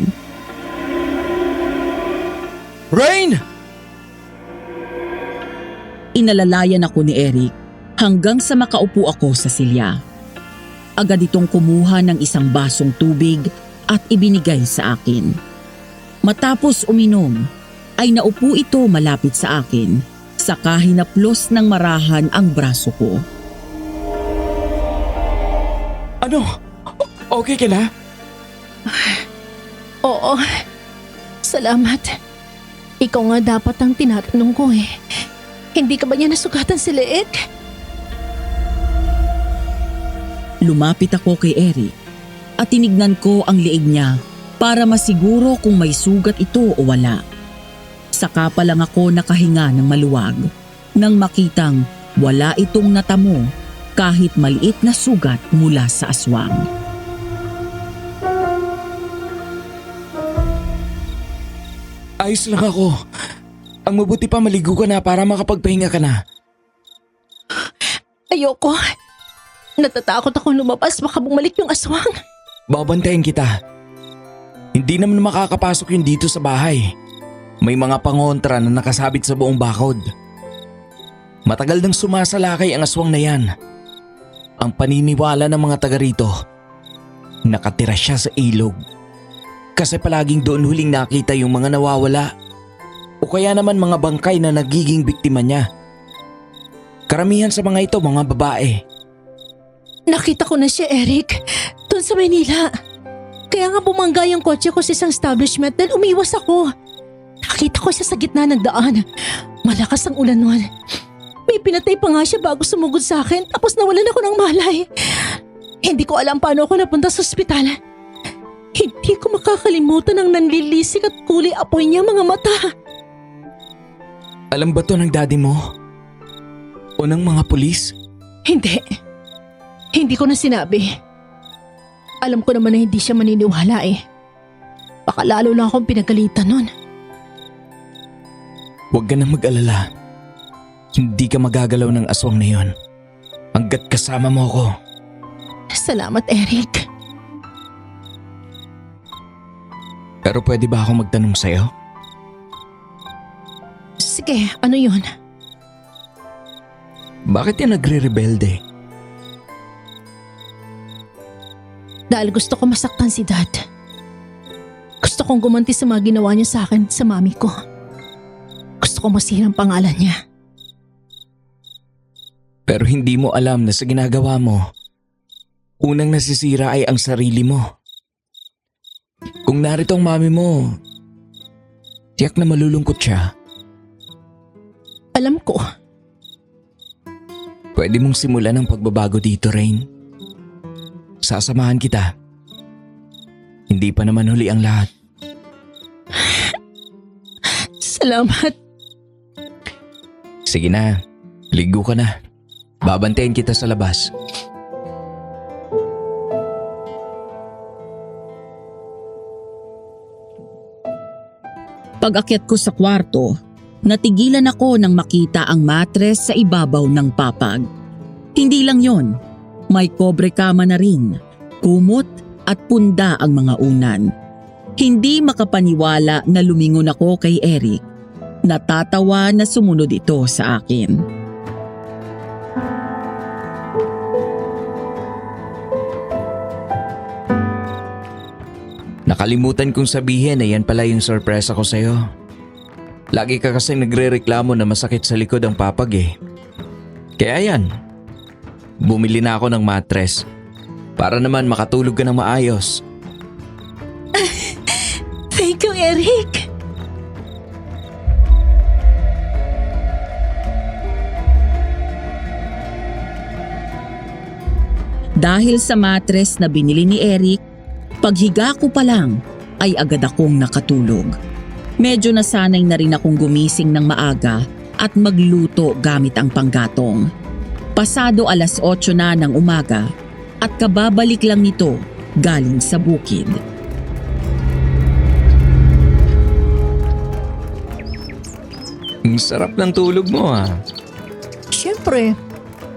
Rain! Inalalayan ako ni Eric hanggang sa makaupo ako sa silya. Agad itong kumuha ng isang basong tubig at ibinigay sa akin. Matapos uminom, ay naupo ito malapit sa akin, saka hinaplos ng marahan ang braso ko. Ano? Okay ka na? Oo. Salamat. Ikaw nga dapat ang tinatanong ko eh. Hindi ka ba niya nasugatan si leeg? Lumapit ako kay Eric at tinignan ko ang leeg niya para masiguro kung may sugat ito o wala. Saka pa lang ako nakahinga ng maluwag nang makitang wala itong natamo kahit maliit na sugat mula sa aswang. Ayos lang ako. Ang mabuti pa maligo ka na para makapagpahinga ka na. Ayoko. Natatakot akong lumabas baka bumalik yung aswang. Babantayan kita. Hindi naman makakapasok yun dito sa bahay. May mga pangontra na nakasabit sa buong bakod. Matagal nang sumasalakay ang aswang na yan. Ang paniniwala ng mga taga rito, nakatira siya sa ilog. Kasi palaging doon huling nakita yung mga nawawala o kaya naman mga bangkay na nagiging biktima niya. Karamihan sa mga ito mga babae. Nakita ko na siya, Eric. Doon sa Maynila. Kaya nga bumangga yung kotse ko sa isang establishment dahil umiwas ako. Nakita ko siya sa gitna ng daan. Malakas ang ulan nun. May pinatay pa nga siya bago sumugod sa akin tapos nawalan ako ng malay. Hindi ko alam paano ako napunta sa ospital. Hindi ko makakalimutan ang nanlilisik at kulay apoy niya mga mata. Alam ba to ng daddy mo? O ng mga pulis? Hindi. Hindi ko na sinabi. Alam ko naman na hindi siya maniniwala eh. Baka lalo lang akong pinagalitan nun. Huwag ka nang mag-alala. Hindi ka magagalaw ng aswang na yon. Hanggat kasama mo ako. Salamat, Eric. Pero pwede ba ako magtanong sa'yo? Sige, ano yun? Bakit yan nagre-rebelde? Dahil gusto ko masaktan si Dad. Gusto kong gumanti sa mga ginawa niya sa akin sa mami ko. Gusto kong masira ang pangalan niya. Pero hindi mo alam na sa ginagawa mo, unang nasisira ay ang sarili mo. Kung narito ang mami mo, tiyak na malulungkot siya. Alam ko, Pwede mong simulan ang pagbabago dito, Rain. Sasamahan kita. Hindi pa naman huli ang lahat. salamat. Sige na, ligo ka na. Babantayan kita sa labas. Pag-akyat ko sa kwarto, natigilan ako nang makita ang matres sa ibabaw ng papag. Hindi lang yon, may kobre kama na rin, kumot at punda ang mga unan. Hindi makapaniwala na lumingon ako kay Eric. Natatawa na sumunod ito sa akin. Nakalimutan kong sabihin na yan pala yung sorpresa ko sa'yo. Lagi ka kasing nagre-reklamo na masakit sa likod ang papag eh. Kaya yan, bumili na ako ng matres para naman makatulog ka ng maayos. Thank you, Eric. Dahil sa matres na binili ni Eric, paghiga ko pa lang ay agad akong nakatulog. Medyo nasanay na rin akong gumising ng maaga at magluto gamit ang panggatong. Pasado 8:00 na ng umaga at kababalik lang nito galing sa bukid. Ang sarap ng tulog mo ah. Siyempre,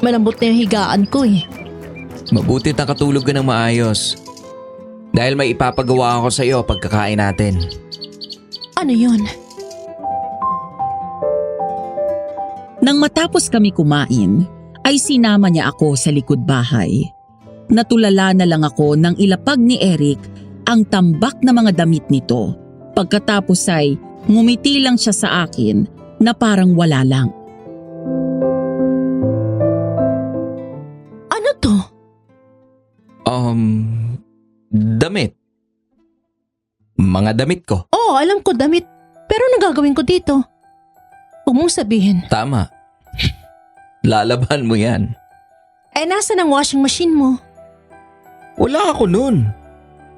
malambot na yung higaan ko eh. Mabuti nakatulog ka ng maayos. Dahil may ipapagawa ako sa iyo pagkakain natin. Ano yun? Nang matapos kami kumain, ay sinama niya ako sa likod bahay. Natulala na lang ako nang ilapag ni Eric ang tambak na mga damit nito. Pagkatapos ay ngumiti lang siya sa akin na parang wala lang. Ano to? Damit. Mga damit ko. Oo, alam ko damit. Pero anong gagawin ko dito? Huwag mong sabihin. Tama. Lalaban mo yan. Nasaan ang washing machine mo? Wala ako nun.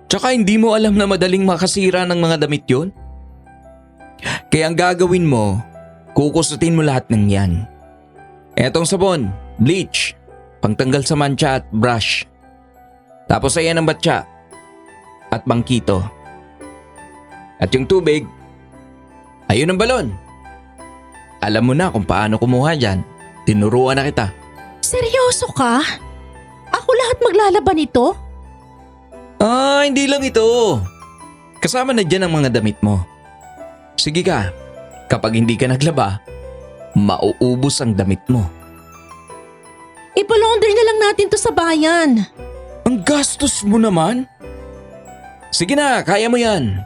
Tsaka hindi mo alam na madaling makasira ng mga damit yun. Kaya ang gagawin mo, kukusutin mo lahat ng yan. Etong sabon, bleach, pangtanggal sa mancha at brush. Tapos ayan ang batya at bangkito. At yung tubig, ayun ang balon. Alam mo na kung paano kumuha dyan. Tinuruan na kita. Seryoso ka? Ako lahat maglalaban ito? Hindi lang ito. Kasama na dyan ang mga damit mo. Sige ka, kapag hindi ka naglaba, mauubos ang damit mo. Ipalaundry na lang natin to sa bayan. Ang gastos mo naman. Sige na, kaya mo yan.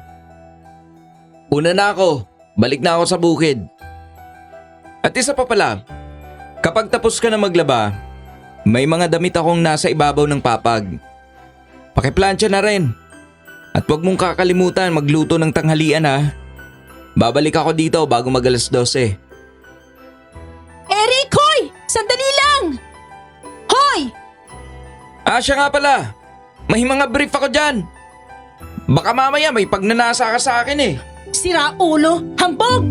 Una na ako, balik na ako sa bukid. At isa pa pala, kapag tapos ka na maglaba, may mga damit akong nasa ibabaw ng papag. Pakiplansya na rin. At huwag mong kakalimutan magluto ng tanghalian ha. Babalik ako dito bago mag 12:00. Eric, hoy! Sandali lang! Hoy! Siya nga pala. May mga brief ako dyan. Baka mamaya may pagnanasa ka sa akin eh. Sira ulo! Hambog!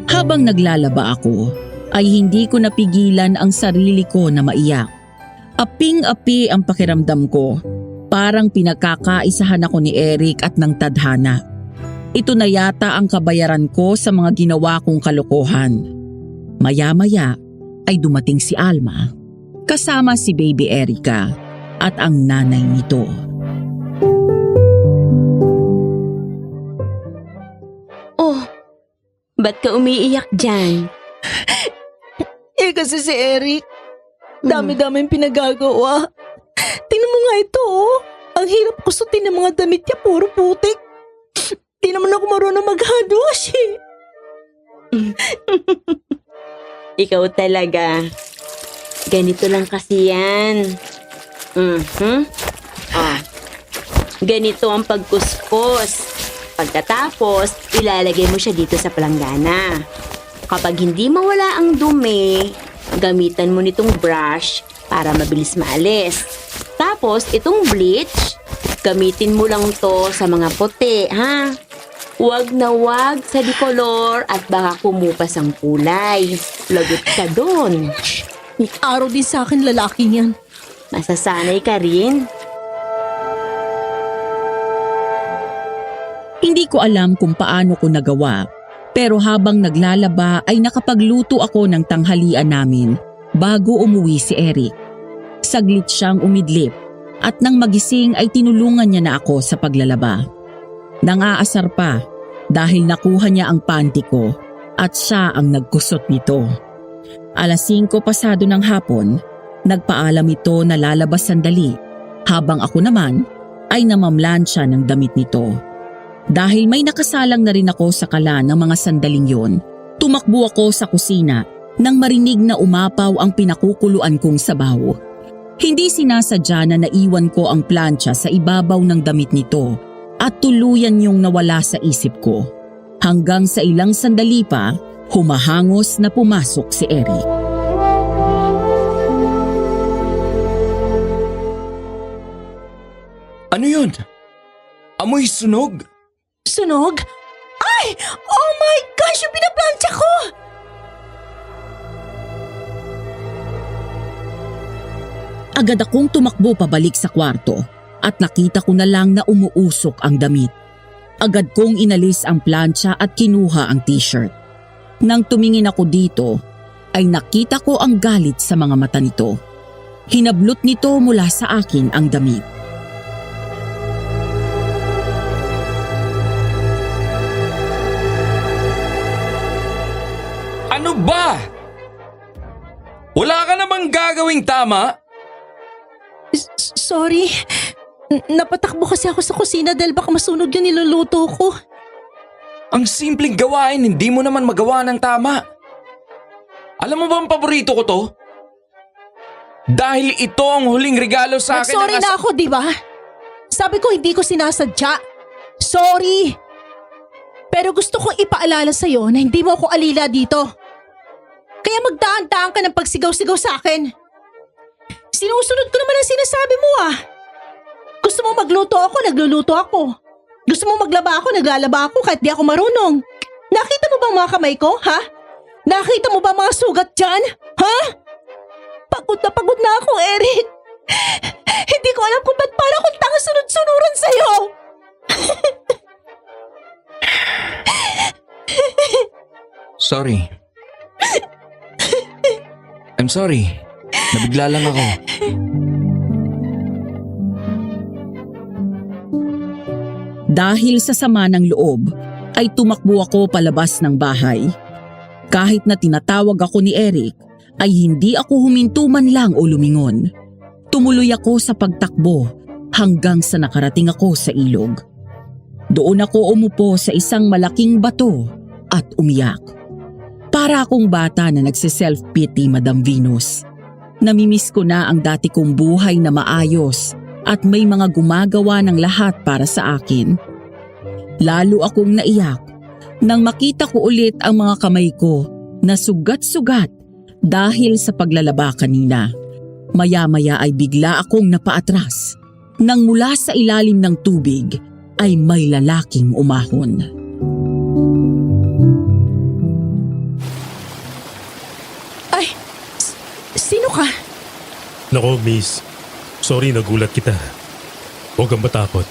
Habang naglalaba ako, ay hindi ko napigilan ang sarili ko na maiyak. Aping-api ang pakiramdam ko. Parang pinagkakaisahan ako ni Eric at ng tadhana. Ito na yata ang kabayaran ko sa mga ginawa kong kalokohan. Maya-maya ay dumating si Alma, kasama si Baby Erica at ang nanay nito. Oh, ba't ka umiiyak dyan? Kasi si Eric, dami-daming pinagagawa. Tingnan mo nga ito, oh. Ang hirap kusutin ng mga damit niya, puro putik. Di naman ako marunong mag-handwash eh. Ikaw talaga. Ganito lang kasi yan. Ganito ang pagkuskos. Pagkatapos, ilalagay mo siya dito sa palanggana. Kapag hindi mawala ang dumi, gamitan mo nitong brush para mabilis maalis. Tapos, itong bleach, gamitin mo lang to sa mga puti, ha? Huwag na huwag sa dikolor at baka kumupas ang kulay. Lagot ka doon. May araw din sa akin lalaking yan. Masasanay ka rin. Hindi ko alam kung paano ko nagawa, pero habang naglalaba ay nakapagluto ako ng tanghalian namin bago umuwi si Eric. Saglit siyang umidlip at nang magising ay tinulungan niya na ako sa paglalaba. Nangaasar pa dahil nakuha niya ang panty ko at siya ang nagkusot nito. 5:00 pasado ng hapon, nagpaalam ito na lalabas sandali habang ako naman ay namamlansya ng damit nito. Dahil may nakasalang na rin ako sa kalan ng mga sandaling yon, tumakbo ako sa kusina nang marinig na umapaw ang pinakukuluan kong sabaw. Hindi sinasadya na naiwan ko ang plancha sa ibabaw ng damit nito at tuluyan yung nawala sa isip ko. Hanggang sa ilang sandali pa, humahangos na pumasok si Eric. Ano yun? Amoy sunog? Sunog? Ay! Oh my gosh! Yung pinaplansya ko! Agad akong tumakbo pabalik sa kwarto at nakita ko na lang na umuusok ang damit. Agad kong inalis ang plancha at kinuha ang t-shirt. Nang tumingin ako dito, ay nakita ko ang galit sa mga mata nito. Hinablot nito mula sa akin ang damit. Ano ba? Wala ka namang gagawing tama? Sorry. Napatakbo kasi ako sa kusina dahil baka masunog yung niluluto ko. Ang simpleng gawain, hindi mo naman magawa ng tama. Alam mo ba ang paborito ko to? Dahil ito ang huling regalo sa akin. Sorry na ako, di ba? Sabi ko hindi ko sinasadya. Sorry. Pero gusto kong ipaalala sa'yo na hindi mo ako alila dito. Kaya magdaan-daan ka ng pagsigaw-sigaw sa akin. Sinusunod ko naman ang sinasabi mo ah. Gusto mo magluto ako, nagluluto ako. Gusto mo maglaba ako, naglalaba ako kahit di ako marunong. Nakita mo ba mga kamay ko, ha? Nakita mo ba mga sugat dyan? Ha? Pagod na ako, Eric. Hindi ko alam kung ba't para akong tanga sunod-sunuran sa'yo. Sorry. I'm sorry. Nabigla lang ako. Dahil sa sama ng loob, ay tumakbo ako palabas ng bahay. Kahit na tinatawag ako ni Eric, ay hindi ako huminto man lang o lumingon. Tumuloy ako sa pagtakbo hanggang sa nakarating ako sa ilog. Doon ako umupo sa isang malaking bato at umiyak. Para akong bata na nagsiself-pity, Madam Venus. Namimiss ko na ang dati kong buhay na maayos at may mga gumagawa ng lahat para sa akin. Lalo akong naiyak nang makita ko ulit ang mga kamay ko na sugat-sugat dahil sa paglalaba kanina. Maya-maya ay bigla akong napaatras nang mula sa ilalim ng tubig ay may lalaking umahon. Ay, sino ka? Nako, miss. Sorry, nagulat kita. Huwag kang matakot.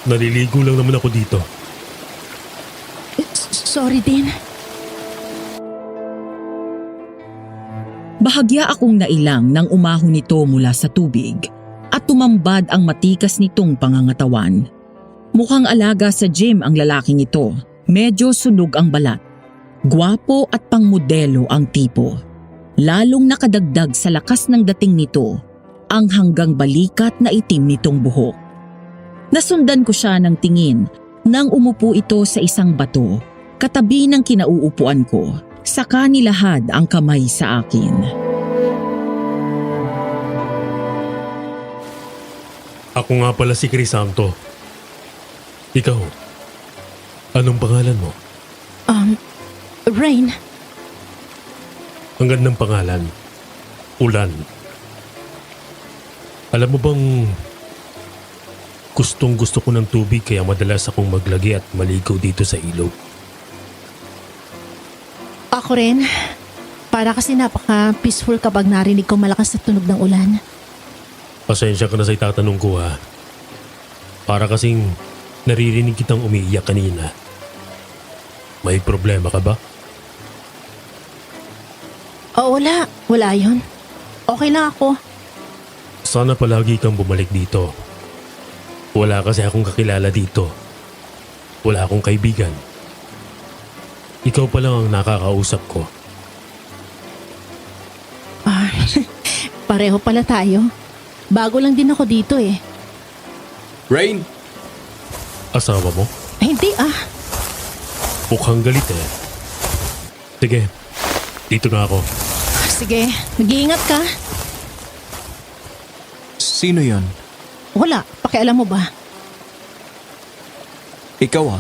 Naliligo lang naman ako dito. Sorry din. Bahagya akong nailang nang umahon nito mula sa tubig at tumambad ang matikas nitong pangangatawan. Mukhang alaga sa gym ang lalaking ito. Medyo sunog ang balat. Gwapo at pangmodelo ang tipo. Lalong nakadagdag sa lakas ng dating nito ang hanggang balikat na itim nitong buhok. Nasundan ko siya ng tingin nang umupo ito sa isang bato katabi ng kinauupuan ko. Saka nilahad ang kamay sa akin. Ako nga pala si Crisanto. Ikaw, anong pangalan mo? Rain, Ang gandang pangalan. Ulan. Alam mo bang gustong gusto ko ng tubig kaya madalas akong maglagi at maligo dito sa ilog. ako rin. Para kasi napaka-peaceful kapag narinig ko malakas na tunog ng ulan. Pasensya ka na sa itatanong ko ha. Para kasing naririnig kitang umiiyak kanina. May problema ka ba? Wala. Wala yun. Okay lang ako. Sana palagi kang bumalik dito. Wala kasi akong kakilala dito. Wala akong kaibigan. Ikaw pa lang ang nakakausap ko. Pareho pala tayo. Bago lang din ako dito eh. Rain! Asawa mo? Hindi Mukhang galit eh. Sige, dito na ako. Sige, mag-iingat ka. Sino yon? Wala, pakialam mo ba? Ikaw ha?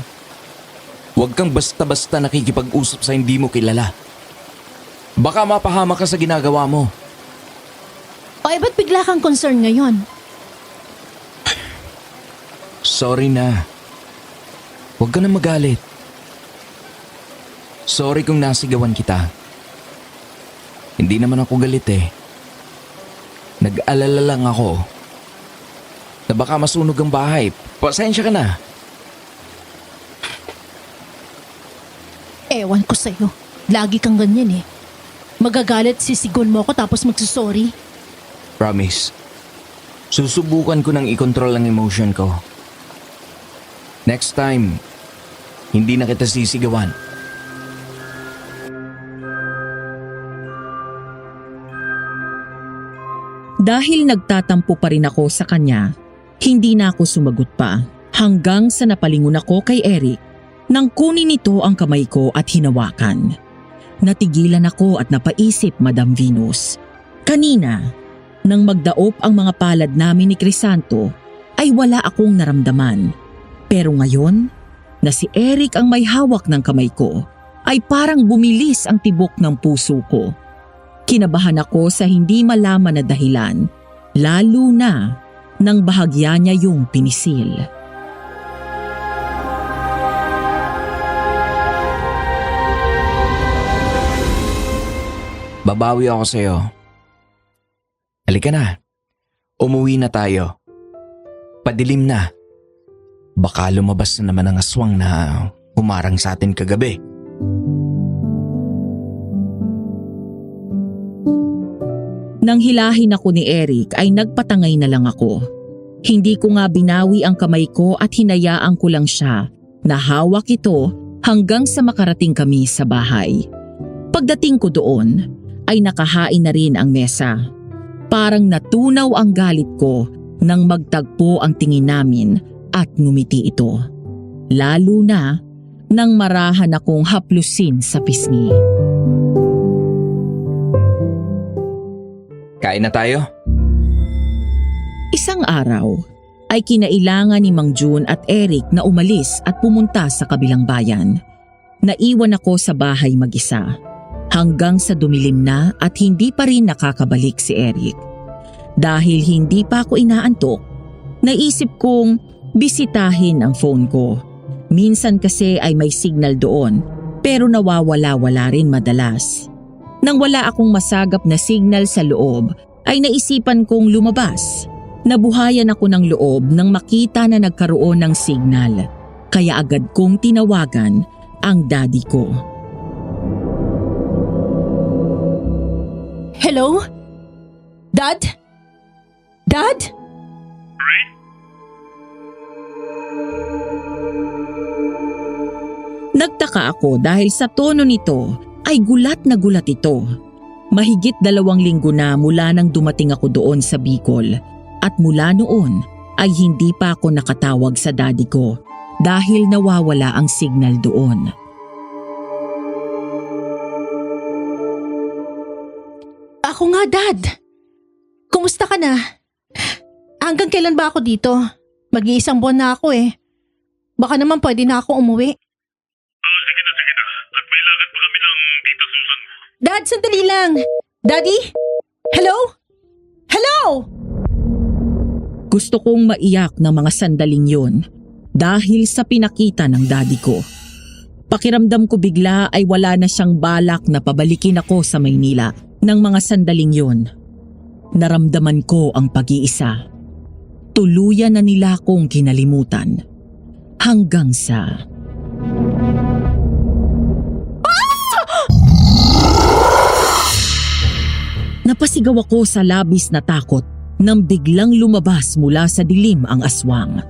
Huwag kang basta-basta nakikipag-usap sa hindi mo kilala. Baka mapahama ka sa ginagawa mo. Ba't bigla kang concern ngayon? Sorry na. Huwag ka na magalit. Sorry kung nasigawan kita. Hindi naman ako galit eh. Nag-alala lang ako na baka masunog ang bahay. Pasensya ka na. Ewan ko sa'yo. Lagi kang ganyan eh. Magagalit, sisigon mo ako tapos magsusorry. Promise. Susubukan ko nang i-control ang emotion ko. Next time, hindi na kita sisigawan. Dahil nagtatampo pa rin ako sa kanya, hindi na ako sumagot pa hanggang sa napalingon ako kay Eric nang kunin nito ang kamay ko at hinawakan. Natigilan ako at napaisip, Madam Venus. Kanina, nang magdaop ang mga palad namin ni Crisanto, ay wala akong naramdaman. Pero ngayon, na si Eric ang may hawak ng kamay ko, ay parang bumilis ang tibok ng puso ko. Kinabahan ako sa hindi malaman na dahilan, lalo na nang bahagya niya yung pinisil. Babawi ako sa'yo. Halika na. Umuwi na tayo. Padilim na. Baka lumabas na naman ang aswang na humarang sa atin kagabi. Nang hilahin ako ni Eric ay nagpatangay na lang ako. Hindi ko nga binawi ang kamay ko at hinayaan ko lang siya na hawak ito hanggang sa makarating kami sa bahay. Pagdating ko doon ay nakahain na rin ang mesa. Parang natunaw ang galit ko nang magtagpo ang tingin namin at ngumiti ito. Lalo na nang marahan akong haplusin sa pisngi. Kain na tayo? Isang araw ay kinailangan ni Mang June at Eric na umalis at pumunta sa kabilang bayan. Naiwan ako sa bahay mag-isa. Hanggang sa dumilim na at hindi pa rin nakakabalik si Eric. Dahil hindi pa ako inaantok, naisip kong bisitahin ang phone ko. Minsan kasi ay may signal doon pero nawawala-wala rin madalas. Nang wala akong masagap na signal sa loob ay naisipan kong lumabas. Nabuhayan ako ng loob nang makita na nagkaroon ng signal, kaya agad kong tinawagan ang daddy ko. Hello? Dad? Dad? Nagtaka ako dahil sa tono nito ay gulat na gulat ito. Mahigit 2 linggo na mula nang dumating ako doon sa Bicol at mula noon ay hindi pa ako nakatawag sa daddy ko dahil nawawala ang signal doon. Ako nga, Dad. Kumusta ka na? Hanggang kailan ba ako dito? Mag-iisang buwan na ako eh. Baka naman pwede na ako umuwi. Sige na. At may lakad pa kami ng Tita Susan mo. Dad, sandali lang. Daddy? Hello? Hello? Gusto kong maiyak ng mga sandaling yun dahil sa pinakita ng daddy ko. Pakiramdam ko bigla ay wala na siyang balak na pabalikin ako sa Maynila ng mga sandaling yun. Naramdaman ko ang pag-iisa. Tuluyan na nila akong kinalimutan. Hanggang sa... Napasigaw ako sa labis na takot nang biglang lumabas mula sa dilim ang aswang.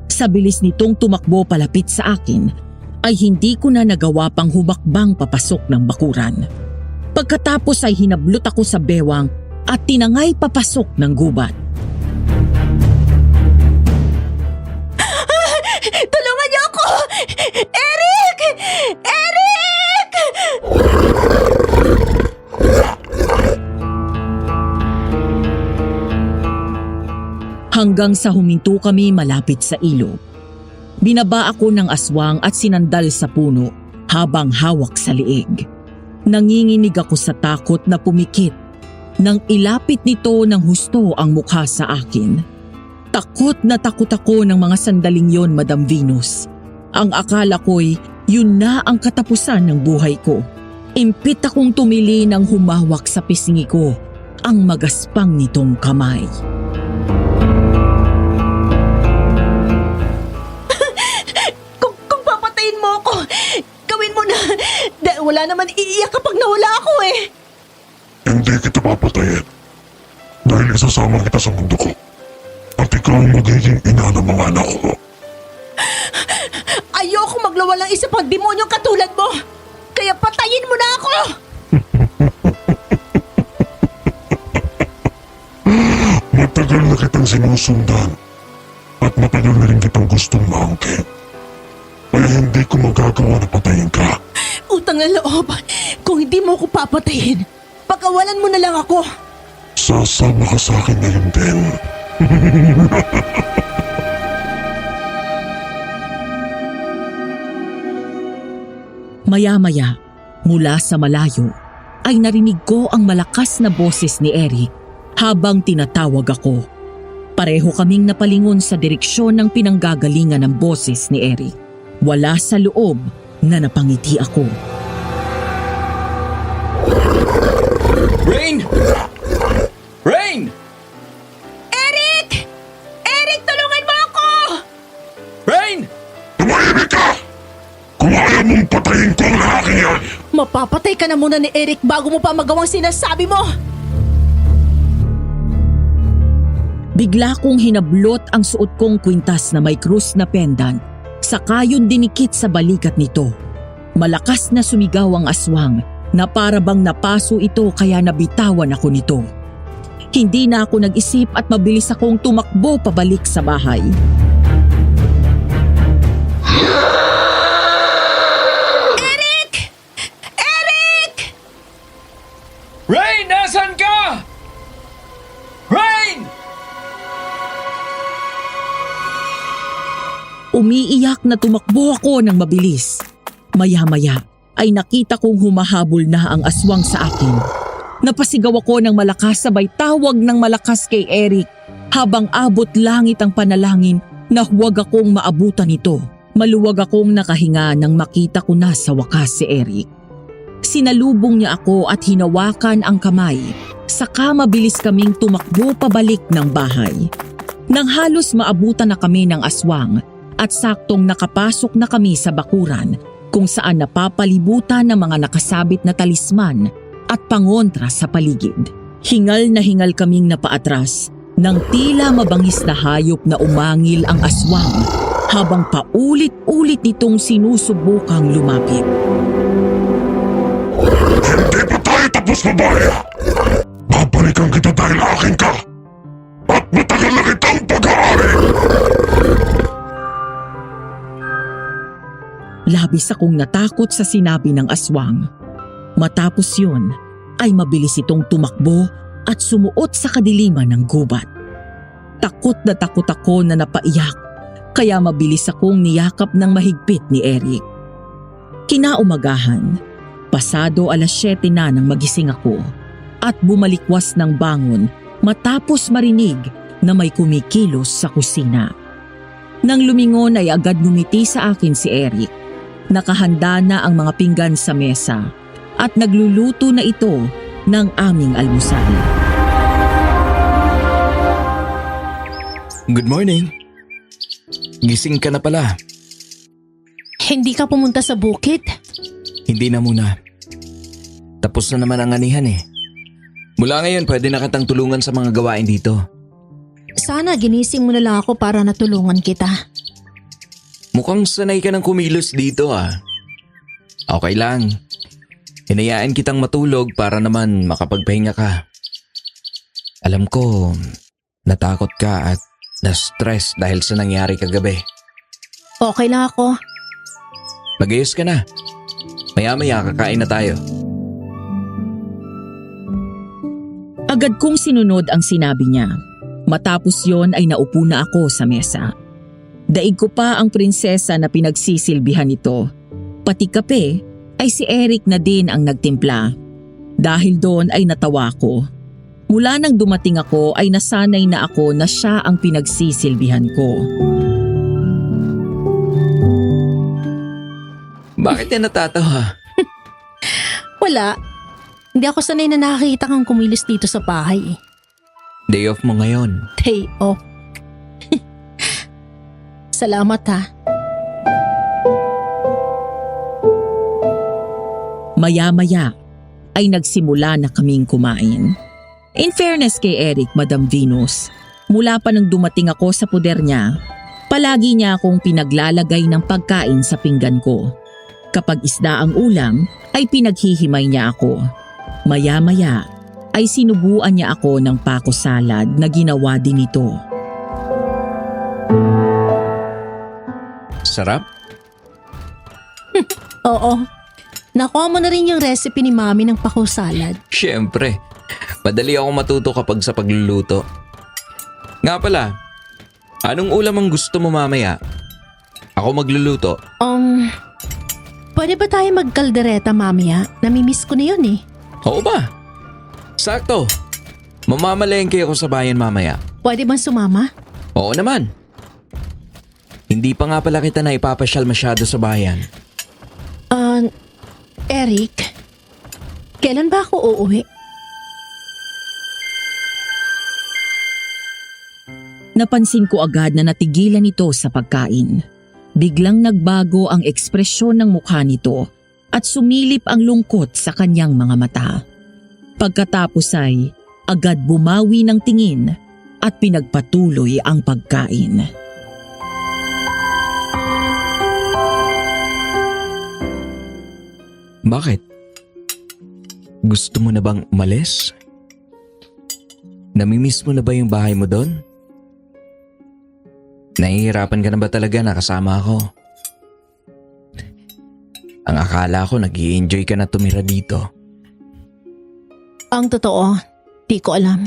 Sa bilis nitong tumakbo palapit sa akin, ay hindi ko na nagawa pang humakbang papasok ng bakuran. Pagkatapos ay hinablot ako sa bewang at tinangay papasok ng gubat. Tulungan niyo ako! Eric! Eric! Hanggang sa huminto kami malapit sa ilog. Binaba ako ng aswang at sinandal sa puno habang hawak sa liig. Nanginginig ako sa takot na pumikit nang ilapit nito ng husto ang mukha sa akin. Takot na takot ako ng mga sandaling yon, Madam Venus. Ang akala ko'y yun na ang katapusan ng buhay ko. Impit akong tumili nang humawak sa pisngi ko ang magaspang nitong kamay. Kung papatayin mo ako, gawin mo na. Dahil wala naman iiyak kapag nawala ako eh. Hindi kita papatayin. Dahil isasama kita sa mundo ko. At ikaw ang magiging ina ng mga anak ko. Ayoko maglawalang isa pang demonyong katulad mo. Kaya patayin mo na ako. Matagal na kitang sinusundan. At matagal na rin kitang gustong maangkin. Kaya hindi ko magagawa na patayin ka. Utang na loob. Kung hindi mo ako papatayin, pagkawalan mo na lang ako. Sasama ka sa akin ngayon din. Maya-maya, mula sa malayo, ay narinig ko ang malakas na boses ni Eric habang tinatawag ako. Pareho kaming napalingon sa direksyon ng pinanggagalingan ng boses ni Eric. Wala sa loob na napangiti ako. Rain! Rain! Eric! Eric, tulungan mo ako! Rain! Tumahimik ka! Kung ayaw mong patayin ko ang lalaki yan! Mapapatay ka na muna ni Eric bago mo pa magawang sinasabi mo! Bigla kong hinablot ang suot kong kwintas na may krus na pendant, saka yun dinikit sa balikat nito. Malakas na sumigaw ang aswang na para bang napaso ito kaya nabitawan ako nito. Hindi na ako nag-isip at mabilis akong tumakbo pabalik sa bahay. Eric! Eric! Rain, nasan ka? Rain! Umiiyak na tumakbo ako ng mabilis. Maya-maya ay nakita kong humahabol na ang aswang sa akin. Napasigaw ako ng malakas sabay tawag ng malakas kay Eric habang abot langit ang panalangin na huwag akong maabutan nito. Maluwag akong nakahinga nang makita ko na sa wakas si Eric. Sinalubong niya ako at hinawakan ang kamay, saka mabilis kaming tumakbo pabalik ng bahay. Nang halos maabutan na kami ng aswang at saktong nakapasok na kami sa bakuran kung saan napapalibutan ng mga nakasabit na talisman at pangontra sa paligid. Hingal na hingal kaming napaatras nang tila mabangis na hayop na umangil ang aswang habang paulit-ulit nitong sinusubukang lumapit. Hindi pa tayo tapos, babae! Babalikan kita dahil akin ka! At matagal na kitang pag-aari! Labis akong natakot sa sinabi ng aswang. Matapos yun, ay mabilis itong tumakbo at sumuot sa kadiliman ng gubat. Takot na takot ako na napaiyak, kaya mabilis akong niyakap ng mahigpit ni Eric. Kinaumagahan, pasado 7:00 na nang magising ako at bumalikwas ng bangon matapos marinig na may kumikilos sa kusina. Nang lumingon ay agad ngumiti sa akin si Eric. Nakahanda na ang mga pinggan sa mesa at nagluluto na ito ng aming almusal. Good morning. Gising ka na pala. Hindi ka pumunta sa bukid? Hindi na muna. Tapos na naman ang anihan eh. Mula ngayon pwede na kitang tulungan sa mga gawain dito. Sana ginising mo na lang ako para natulungan kita. Mukhang sanay ka ng kumilos dito ah. Okay lang. Hinayaan kitang matulog para naman makapagpahinga ka. Alam ko, natakot ka at na-stress dahil sa nangyari kagabi. Okay lang ako. Mag-ayos ka na. Maya-maya kakain na tayo. Agad kong sinunod ang sinabi niya. Matapos yon ay naupo na ako sa mesa. Daig ko pa ang prinsesa na pinagsisilbihan nito. Pati kape ay si Eric na din ang nagtimpla. Dahil doon ay natawa ko. Mula nang dumating ako ay nasanay na ako na siya ang pinagsisilbihan ko. Bakit yan natatawa? Wala. Hindi ako sanay na nakakita kang kumilos dito sa bahay. Day off mo ngayon. Day off. Salamat ha. Maya-maya ay nagsimula na kaming kumain. In fairness kay Eric, Madam Venus, mula pa nang dumating ako sa puder niya, palagi niya akong pinaglalagay ng pagkain sa pinggan ko. Kapag isda ang ulam, ay pinaghihimay niya ako. Maya-maya ay sinubuan niya ako ng pako salad na ginawa din nito. Sarap? Oo. Nakuha mo na rin yung recipe ni Mami ng pako salad. Siyempre. Madali ako matuto kapag sa pagluluto. Nga pala, anong ulam ang gusto mo mamaya? Ako magluluto. Pwede ba tayo magkaldereta mamaya? Namimiss ko na yun eh. Oo ba? Sakto. Mamamalengke ako sa bayan mamaya. Pwede bang sumama? Oo naman. Hindi pa nga pala kita na ipapasyal masyado sa bayan. Eric, kailan ba ako uuwi? Napansin ko agad na natigilan ito sa pagkain. Biglang nagbago ang ekspresyon ng mukha nito at sumilip ang lungkot sa kanyang mga mata. Pagkatapos ay agad bumawi ng tingin at pinagpatuloy ang pagkain. Bakit? Gusto mo na bang umalis? Namimiss mo na ba yung bahay mo doon? Nahihirapan ka na ba talaga na kasama ako? Ang akala ko nag-i-enjoy ka na tumira dito. Ang totoo, di ko alam.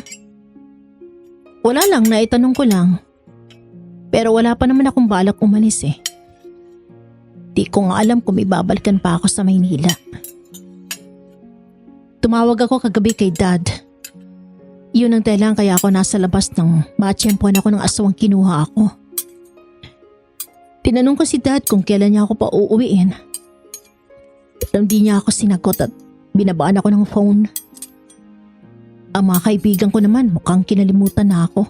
Wala lang, naitanong ko lang. Pero wala pa naman akong balak umalis eh. Di ko nga alam kung may babalikan pa ako sa Maynila. Tumawag ako kagabi kay Dad. Yun ang dahilan kaya ako nasa labas nang matsyempuan ako ng aswang kinuha ako. Tinanong ko si Dad kung kailan niya ako pa uuwiin. Pero hindi niya ako sinagot at binabaan ako ng phone. Ang mga kaibigan ko naman mukhang kinalimutan na ako.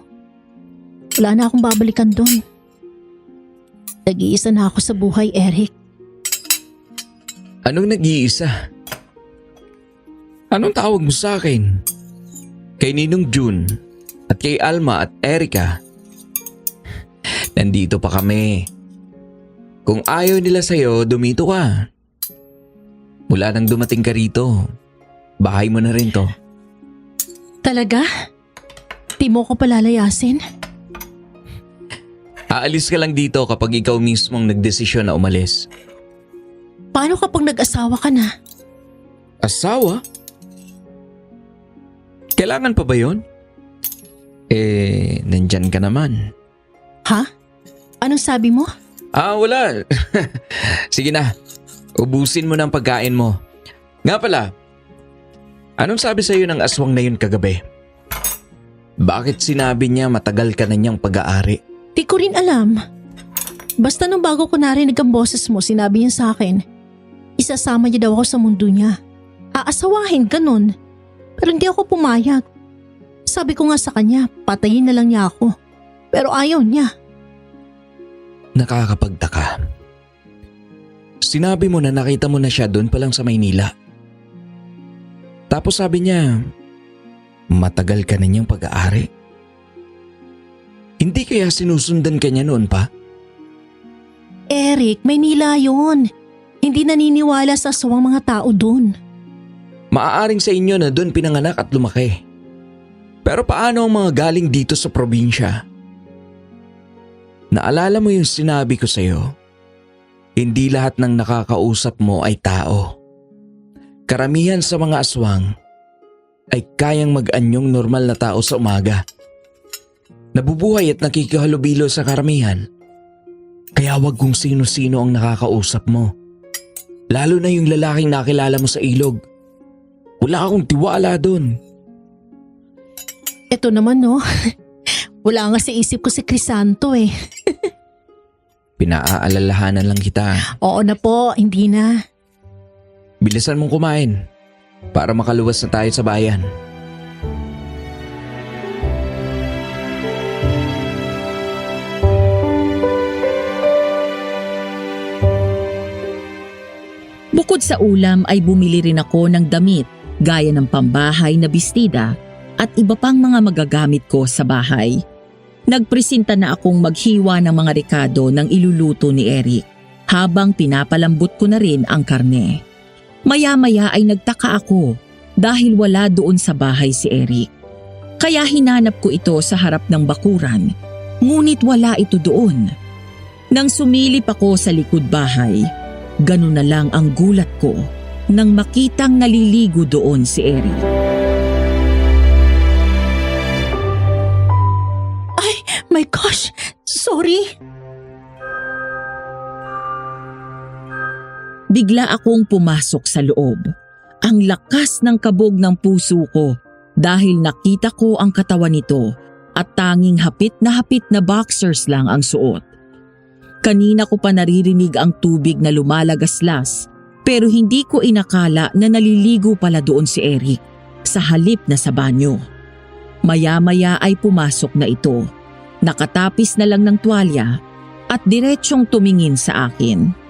Wala na akong babalikan doon. Nag-iisa na ako sa buhay, Eric. Anong nag-iisa? Anong tawag mo sa akin? Kay Ninong June at kay Alma at Erica. Nandito pa kami. Kung ayaw nila sa'yo, dumito ka. Mula nang dumating ka rito, bahay mo na rin to. Talaga? Di mo ko palalayasin? Aalis ka lang dito kapag ikaw mismong nagdesisyon na umalis. Paano kapag nag-asawa ka na? Asawa? Kailangan pa ba yun? Nandyan ka naman. Ha? Anong sabi mo? Wala. Sige na, ubusin mo ng pagkain mo. Nga pala, anong sabi sa'yo ng aswang na yun kagabi? Bakit sinabi niya matagal ka na niyang pag-aari? Di ko rin alam. Basta nung bago ko narinig ang boses mo, sinabi niya sa akin, isasama niya daw ako sa mundo niya. Aasawahin, ganun. Pero hindi ako pumayag. Sabi ko nga sa kanya, patayin na lang niya ako. Pero ayaw niya. Nakakapagtaka. Sinabi mo na nakita mo na siya doon pa lang sa Maynila. Tapos sabi niya, matagal ka na niyang pag-aari. Hindi kaya sinusundan ka niya noon pa? Eric, Maynila yun. Hindi naniniwala sa aswang mga tao doon. Maaaring sa inyo na doon pinanganak at lumaki. Pero paano ang mga galing dito sa probinsya? Naalala mo yung sinabi ko sa'yo? Hindi lahat ng nakakausap mo ay tao. Karamihan sa mga aswang ay kayang mag-anyong normal na tao sa umaga. Nabubuhay at nakikihalubilo sa karamihan. Kaya wag kung sino-sino ang nakakausap mo. Lalo na yung lalaking nakilala mo sa ilog. Wala akong tiwala doon. Ito naman no, wala nga sa isip ko si Crisanto eh. Pinaaalalahanan lang kita. Oo na po, hindi na. Bilisan mong kumain para makaluwas na tayo sa bayan. Bukod sa ulam ay bumili rin ako ng damit gaya ng pambahay na bestida at iba pang mga magagamit ko sa bahay. Nagpresenta na akong maghiwa ng mga rekado ng iluluto ni Eric habang pinapalambot ko na rin ang karne. Maya-maya ay nagtaka ako dahil wala doon sa bahay si Eric. Kaya hinanap ko ito sa harap ng bakuran, ngunit wala ito doon. Nang sumilip ako sa likod bahay, ganun na lang ang gulat ko nang makitang naliligo doon si Eric. Ay, my gosh, sorry. Bigla akong pumasok sa loob. Ang lakas ng kabog ng puso ko dahil nakita ko ang katawan nito at tanging hapit na boxers lang ang suot. Kanina ko pa naririnig ang tubig na lumalagaslas pero hindi ko inakala na naliligo pala doon si Eric sa halip na sa banyo. Maya-maya ay pumasok na ito. Nakatapis na lang ng tuwalya at diretsyong tumingin sa akin.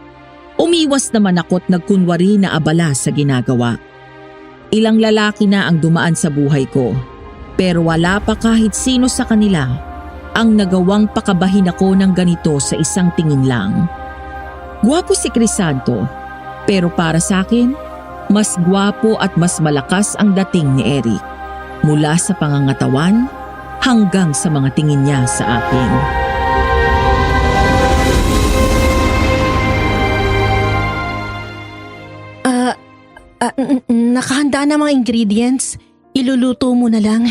Umiwas naman ako't nagkunwari na abala sa ginagawa. Ilang lalaki na ang dumaan sa buhay ko pero wala pa kahit sino sa kanila ang nagawang pakabahin ako ng ganito sa isang tingin lang. Gwapo si Crisanto pero para sa akin, mas gwapo at mas malakas ang dating ni Eric. Mula sa pangangatawan hanggang sa mga tingin niya sa akin. Nakahanda na mga ingredients. Iluluto mo na lang.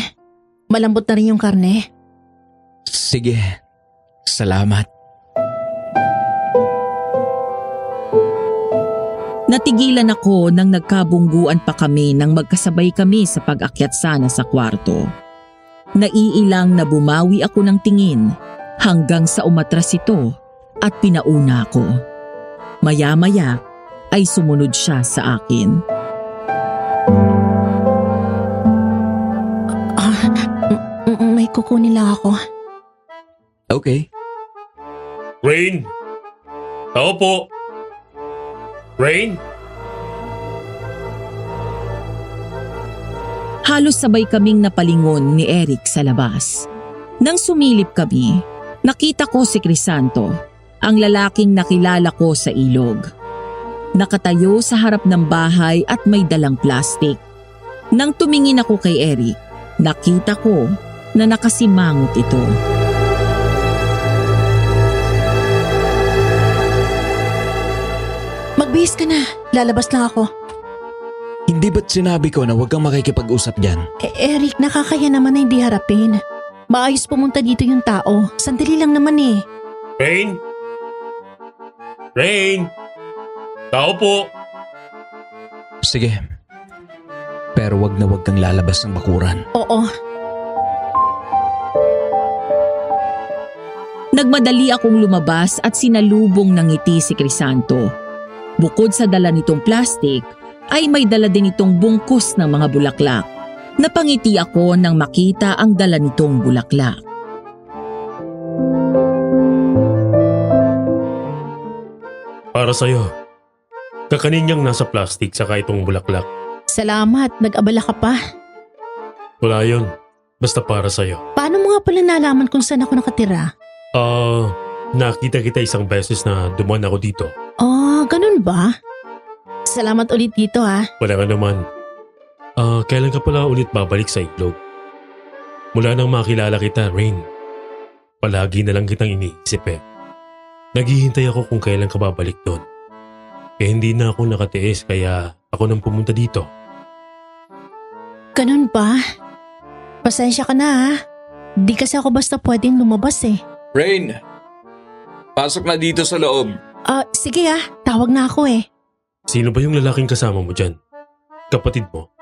Malambot na rin yung karne. Sige, salamat. Natigilan ako nang nagkabungguan pa kami nang magkasabay kami sa pag-akyat sana sa kwarto. Naiilang na bumawi ako ng tingin hanggang sa umatras ito at pinauna ako. Maya-maya ay sumunod siya sa akin. May kukunin lang ako. Okay. Rain? Tao po. Rain? Halos sabay kaming napalingon ni Eric sa labas. Nang sumilip kami, nakita ko si Crisanto, ang lalaking nakilala ko sa ilog. Nakatayo sa harap ng bahay at may dalang plastik. Nang tumingin ako kay Eric, nakita ko na nakasimangot ito. Magbihis ka na, lalabas lang ako. Hindi ba't sinabi ko na huwag kang makikipag-usap dyan? Eric, nakakaya naman na hindi harapin. Maayos pumunta dito yung tao, sandali lang naman eh. Rain? Rain? Tao po. Sige. Pero wag na wag kang lalabas ng bakuran. Oo, Nagmadali akong lumabas at sinalubong ng ngiti si Crisanto. Bukod sa dala nitong plastik, ay may dala din itong bungkus ng mga bulaklak. Napangiti ako nang makita ang dala nitong bulaklak. Para sa'yo. Kakanin niyang nasa plastic saka itong bulaklak. salamat, nag-abala ka pa. Wala yun. Basta para sa'yo. Paano mo nga pala nalaman kung saan ako nakatira? Nakita kita isang beses na dumaan ako dito. Oh, ganun ba? Salamat ulit dito ha. Wala ka naman. Kailan ka pala ulit babalik sa ilog? Mula nang makilala kita, Rain. Palagi na lang kitang iniisip eh. Naghihintay ako kung kailan ka babalik doon. Kaya hindi na ako nakatiis kaya ako nang pumunta dito. Ganun ba? Pasensya ka na ha. Di kasi ako basta pwedeng lumabas eh. Rain! Pasok na dito sa loob. Sige ha, tawag na ako eh. Sino ba yung lalaking kasama mo dyan? Kapatid mo?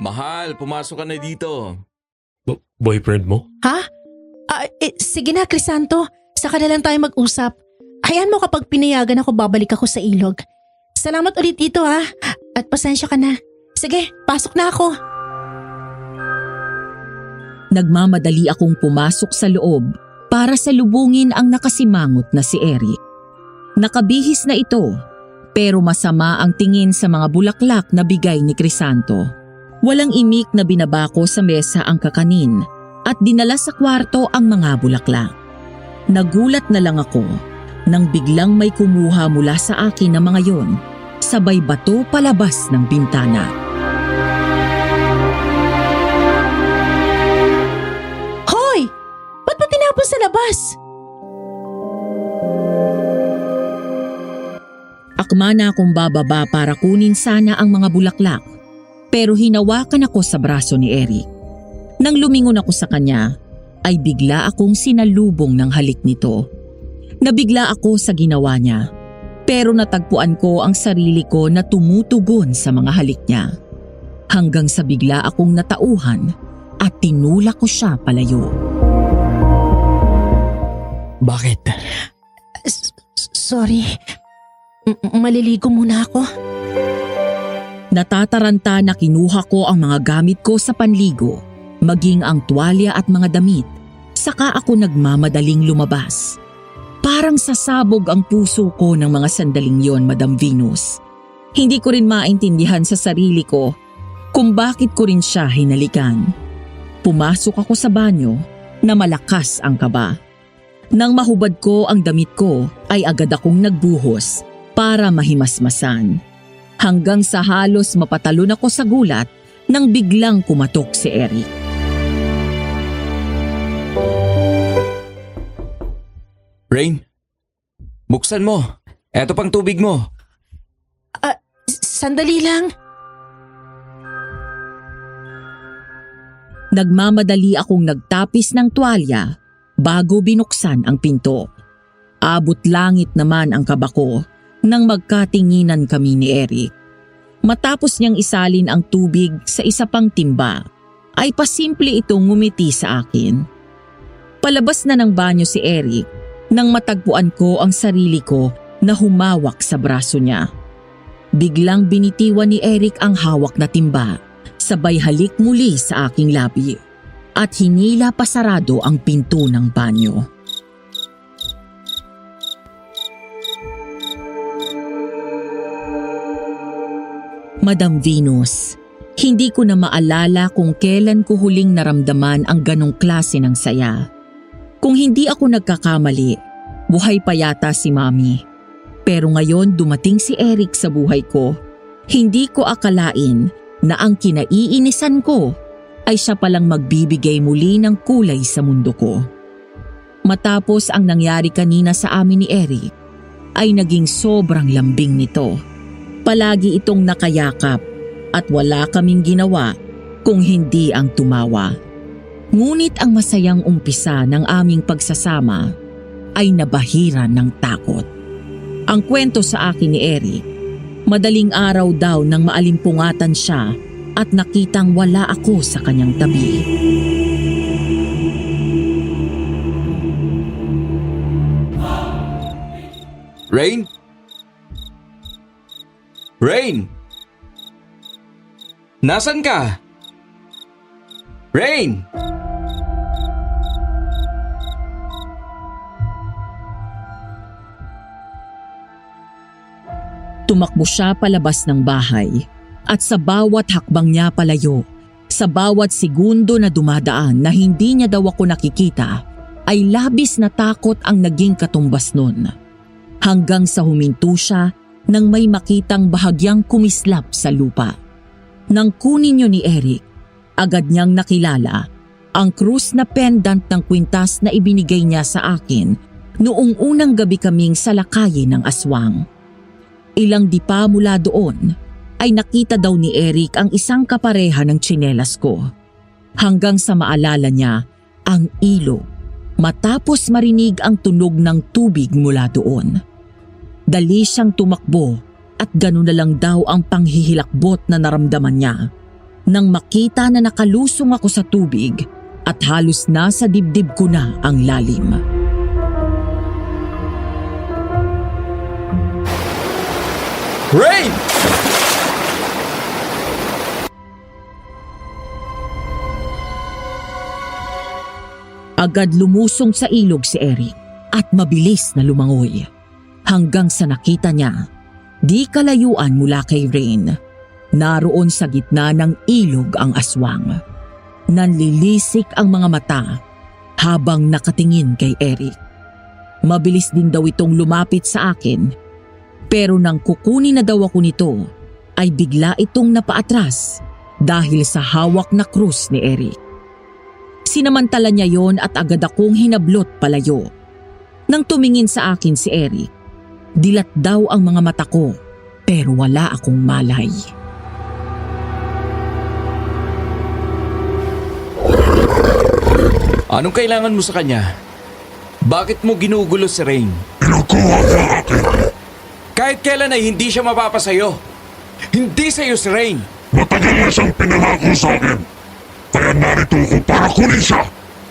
Mahal, pumasok ka na dito. Boyfriend mo? Ha? Sige na, Crisanto. Saka na lang tayo mag-usap. Hayaan mo kapag pinayagan ako, babalik ako sa ilog. Salamat ulit dito ha. At pasensya ka na. Sige, pasok na ako. Nagmamadali akong pumasok sa loob para salubungin ang nakasimangot na si Eric. Nakabihis na ito, pero masama ang tingin sa mga bulaklak na bigay ni Crisanto. Walang imik na binabako sa mesa ang kakanin at dinala sa kwarto ang mga bulaklak. Nagulat na lang ako nang biglang may kumuha mula sa akin na mga yon, sabay bato palabas ng bintana. Hoy! Ba't mo tinapon sa labas? Akma na akong bababa para kunin sana ang mga bulaklak, pero hinawakan ako sa braso ni Eric. Nang lumingon ako sa kanya, ay bigla akong sinalubong ng halik nito. Nabigla ako sa ginawa niya, pero natagpuan ko ang sarili ko na tumutugon sa mga halik niya. Hanggang sa bigla akong natauhan at tinulak ko siya palayo. Bakit? Sorry. Maliligo muna ako. Natataranta na kinuha ko ang mga gamit ko sa panligo, maging ang tuwalya at mga damit, saka ako nagmamadaling lumabas. Parang sasabog ang puso ko ng mga sandaling yon, Madam Venus. Hindi ko rin maintindihan sa sarili ko kung bakit ko rin siya hinalikan. Pumasok ako sa banyo na malakas ang kaba. Nang mahubad ko ang damit ko ay agad akong nagbuhos para mahimasmasan. Hanggang sa halos mapatalon ako sa gulat nang biglang kumatok si Eric. Rain, buksan mo. Eto pang tubig mo. Sandali lang. Nagmamadali akong nagtapis ng tuwalya bago binuksan ang pinto. Abot langit naman ang kaba ko nang magkatinginan kami ni Eric. Matapos niyang isalin ang tubig sa isa pang timba, ay pasimple itong ngumiti sa akin. Palabas na ng banyo si Eric nang matagpuan ko ang sarili ko na humawak sa braso niya. Biglang binitiwan ni Eric ang hawak na timba, sabay halik muli sa aking labi. at hinila pasarado ang pinto ng banyo. Madam Venus, hindi ko na maalala kung kailan ko huling naramdaman ang ganong klase ng saya. Kung hindi ako nagkakamali, buhay pa yata si Mami. Pero ngayon dumating si Eric sa buhay ko. Hindi ko akalain na ang kinaiinisan ko ay siya palang magbibigay muli ng kulay sa mundo ko. Matapos ang nangyari kanina sa amin ni Eric, ay naging sobrang lambing nito. Palagi itong nakayakap at wala kaming ginawa kung hindi ang tumawa. Ngunit ang masayang umpisa ng aming pagsasama ay nabahiran ng takot. Ang kwento sa akin ni Eric, madaling araw daw nang maalimpungatan siya at nakitang wala ako sa kanyang tabi. Rain? Rain! Nasaan ka? Rain! Tumakbo siya palabas ng bahay at sa bawat hakbang niya palayo, sa bawat segundo na dumadaan na hindi niya daw ako nakikita, ay labis na takot ang naging katumbas nun. Hanggang sa huminto siya nang may makitang bahagyang kumislap sa lupa. Nang kunin niyo ni Eric, agad niyang nakilala ang krus na pendant ng kwintas na ibinigay niya sa akin noong unang gabi kaming salakayin ng aswang. Ilang dipa mula doon ay nakita daw ni Eric ang isang kapareha ng tsinelas ko. Hanggang sa maalala niya ang ilog matapos marinig ang tunog ng tubig mula doon. Dali siyang tumakbo at gano'n na lang daw ang panghihilakbot na naramdaman niya. Nang makita na nakalusong ako sa tubig at halos nasa dibdib ko na ang lalim. Rain! Agad lumusong sa ilog si Eric at mabilis na lumangoy. Hanggang sa nakita niya, di kalayuan mula kay Rain. Naroon sa gitna ng ilog ang aswang. Nanlilisik ang mga mata habang nakatingin kay Eric. Mabilis din daw itong lumapit sa akin, pero nang kukunin na daw ako nito, ay bigla itong napaatras dahil sa hawak na krus ni Eric. Sinamantala niya yon at agad akong hinablot palayo. Nang tumingin sa akin si Eric, dilat daw ang mga mata ko pero wala akong malay. Anong kailangan mo sa kanya? Bakit mo ginugulo si Rain? Pinukuha niya akin. Kahit kailan ay hindi siya mapapasayo. Hindi sa'yo si Rain. Matagal na siyang pinangako sa akin. Kaya narito ko para kunin siya.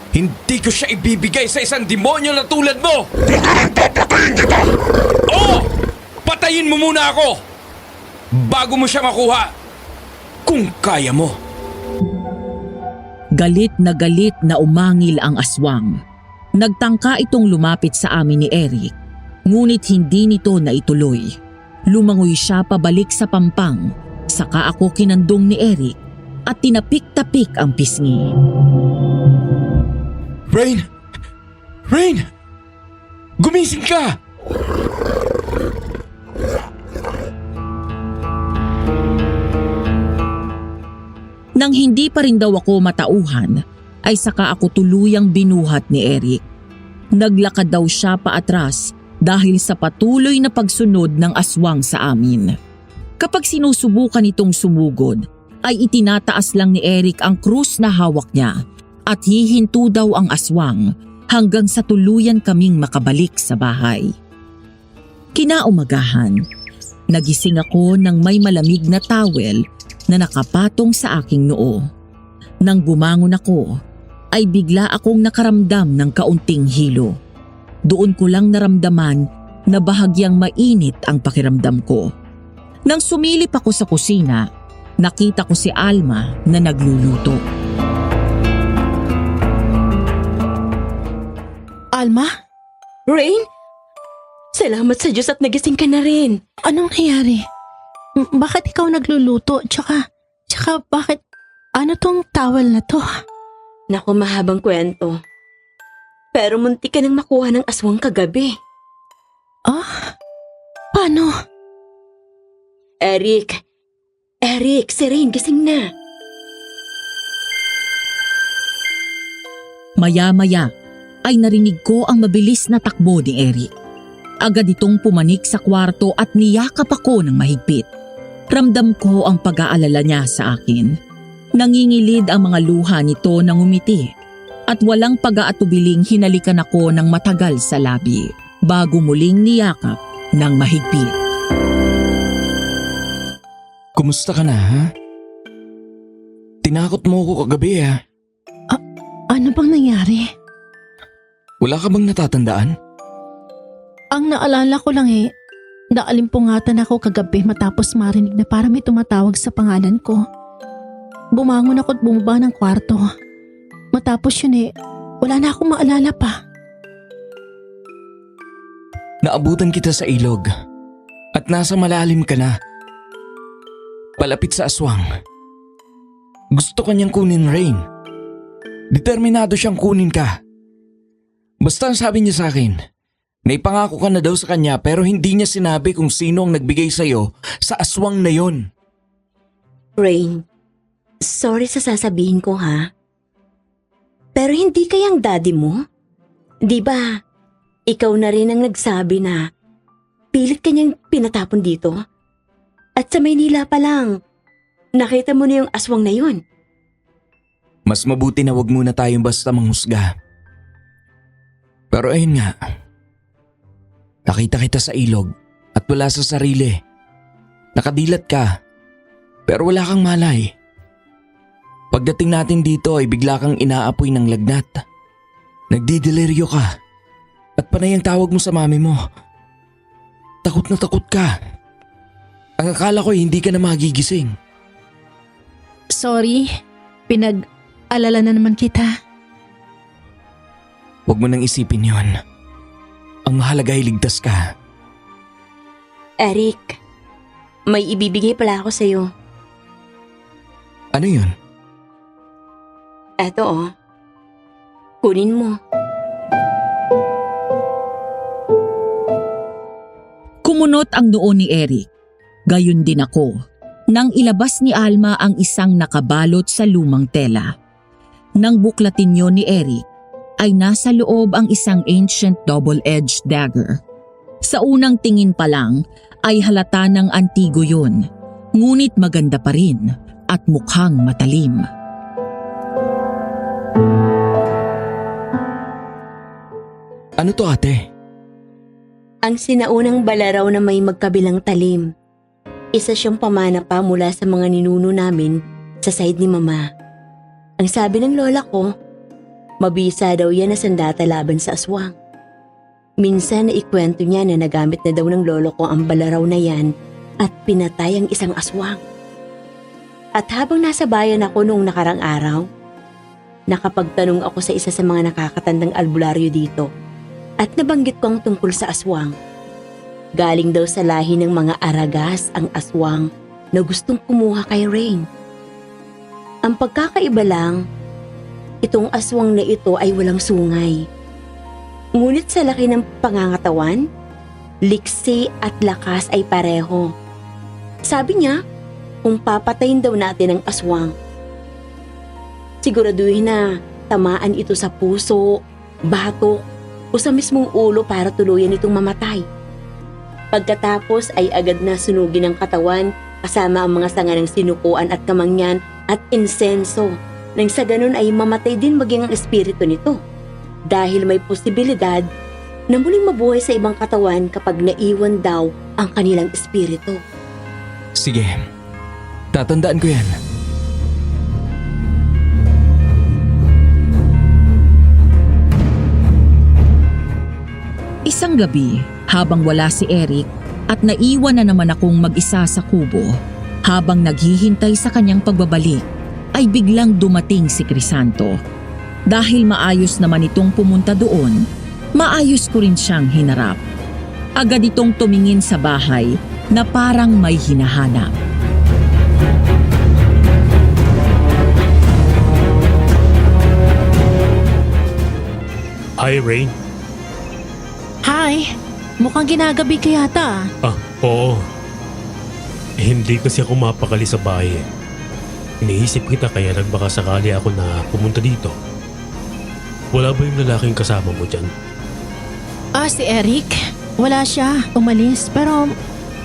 Hindi ko siya ibibigay sa isang demonyo na tulad mo! Huwag ka nang papatayin kita! Oo! Patayin mo muna ako! Bago mo siya makuha! Kung kaya mo! Galit na umangil ang aswang. Nagtangka itong lumapit sa amin ni Eric, ngunit hindi nito naituloy. Lumangoy siya pabalik sa pampang, saka ako kinandong ni Eric at tinapik-tapik ang pisngi. Rain! Rain! Gumising ka! Nang hindi pa rin daw ako matauhan, ay saka ako tuluyang binuhat ni Eric. Naglakad daw siya paatras dahil sa patuloy na pagsunod ng aswang sa amin. Kapag sinusubukan itong sumugod, ay itinataas lang ni Eric ang krus na hawak niya at hihinto daw ang aswang hanggang sa tuluyan kaming makabalik sa bahay. Kinaumagahan, nagising ako ng may malamig na towel na nakapatong sa aking noo. Nang bumangon ako, ay bigla akong nakaramdam ng kaunting hilo. Doon ko lang naramdaman na bahagyang mainit ang pakiramdam ko. Nang sumilip ako sa kusina, nakita ko si Alma na nagluluto. Alma? Rain? Salamat sa Diyos at nagising ka na rin. Anong nangyari? Bakit ikaw nagluluto? Tsaka bakit, ano tong towel na to? Naku, mahabang kwento. Pero munti ka nang makuha ng aswang kagabi. Ah? Paano? Eric, si Rain, gising na. Maya-maya ay narinig ko ang mabilis na takbo ni Eric. Agad itong pumanik sa kwarto at niyakap ako ng mahigpit. Ramdam ko ang pag-aalala niya sa akin. Nangingilid ang mga luha nito ng umiti at walang pag-aatubiling hinalikan ako ng matagal sa labi bago muling niyakap ng mahigpit. Kumusta ka na, ha? Tinakot mo ako kagabi, ha? Ano bang nangyari? Wala ka bang natatandaan? Ang naalala ko lang naalimpungatan ako kagabi matapos marinig na parang may tumatawag sa pangalan ko. Bumangon ako at bumaba ng kwarto. Matapos yun wala na akong maalala pa. Naabutan kita sa ilog at nasa malalim ka na. Palapit sa aswang. Gusto kanyang kunin, Rain. Determinado siyang kunin ka. Basta ang sabi niya sa akin, naipangako ka na daw sa kanya pero hindi niya sinabi kung sino ang nagbigay sa'yo sa aswang na yon. Rain, sorry sa sasabihin ko ha. Pero hindi kayang daddy mo? Di ba, ikaw na rin ang nagsabi na pilit kanyang pinatapon dito? At sa Maynila pa lang, nakita mo na yung aswang na yon. Mas mabuti na wag muna tayong basta manghusga. Pero ayun nga, nakita kita sa ilog at wala sa sarili. Nakadilat ka, pero wala kang malay. Pagdating natin dito ay bigla kang inaapoy ng lagnat. Nagdideliryo ka at panay ang tawag mo sa mami mo. Takot na takot ka. Ang akala ko hindi ka na magigising. Sorry, pinag-alala na naman kita. Huwag mo nang isipin yon. Ang mahalaga ay ligtas ka. Eric, may ibibigay pala ako sa'yo. Ano yun? Eto kunin mo. Kumunot ang noo ni Eric. Gayon din ako. Nang ilabas ni Alma ang isang nakabalot sa lumang tela. Nang buklatin yun ni Eric, ay nasa loob ang isang ancient double-edged dagger. Sa unang tingin pa lang ay halata ng antigo yun, ngunit maganda pa rin at mukhang matalim. Ano to, ate? Ang sinaunang balaraw na may magkabilang talim. Isa siyang pamana pa mula sa mga ninuno namin sa side ni Mama. Ang sabi ng lola ko, mabisa daw yan na sandata laban sa aswang. Minsan na ikwento niya na nagamit na daw ng lolo ko ang balaraw na yan at pinatay ang isang aswang. At habang nasa bayan ako noong nakarang araw, nakapagtanong ako sa isa sa mga nakakatandang albularyo dito at nabanggit ko ang tungkol sa aswang. Galing daw sa lahi ng mga Aragas ang aswang na gustong kumuha kay Rain. Ang pagkakaiba lang, itong aswang na ito ay walang sungay. Ngunit sa laki ng pangangatawan, liksi at lakas ay pareho. Sabi niya, kung papatayin daw natin ang aswang, siguraduhin na tamaan ito sa puso, batok o sa mismong ulo para tuluyan itong mamatay. Pagkatapos ay agad na sunugin ang katawan kasama ang mga sanga ng sinukuan at kamangyan at insenso nang sa ganun ay mamatay din maging ang espiritu nito dahil may posibilidad na muling mabuhay sa ibang katawan kapag naiwan daw ang kanilang espiritu. Sige, tatandaan ko yan. Isang gabi, habang wala si Eric at naiwan na naman akong mag-isa sa kubo, habang naghihintay sa kanyang pagbabalik, ay biglang dumating si Crisanto. Dahil maayos naman itong pumunta doon, Maayos ko rin siyang hinarap. Agad itong tumingin sa bahay na parang may hinahanap. Hi, Rain. Hi, mukhang ginagabi ka yata. Oo. Hindi kasi ako mapakali sa bahay. Iniisip kita kaya nagbaka sakali ako na pumunta dito. Wala ba yung lalaking kasama mo dyan? Si Eric. Wala siya, umalis. Pero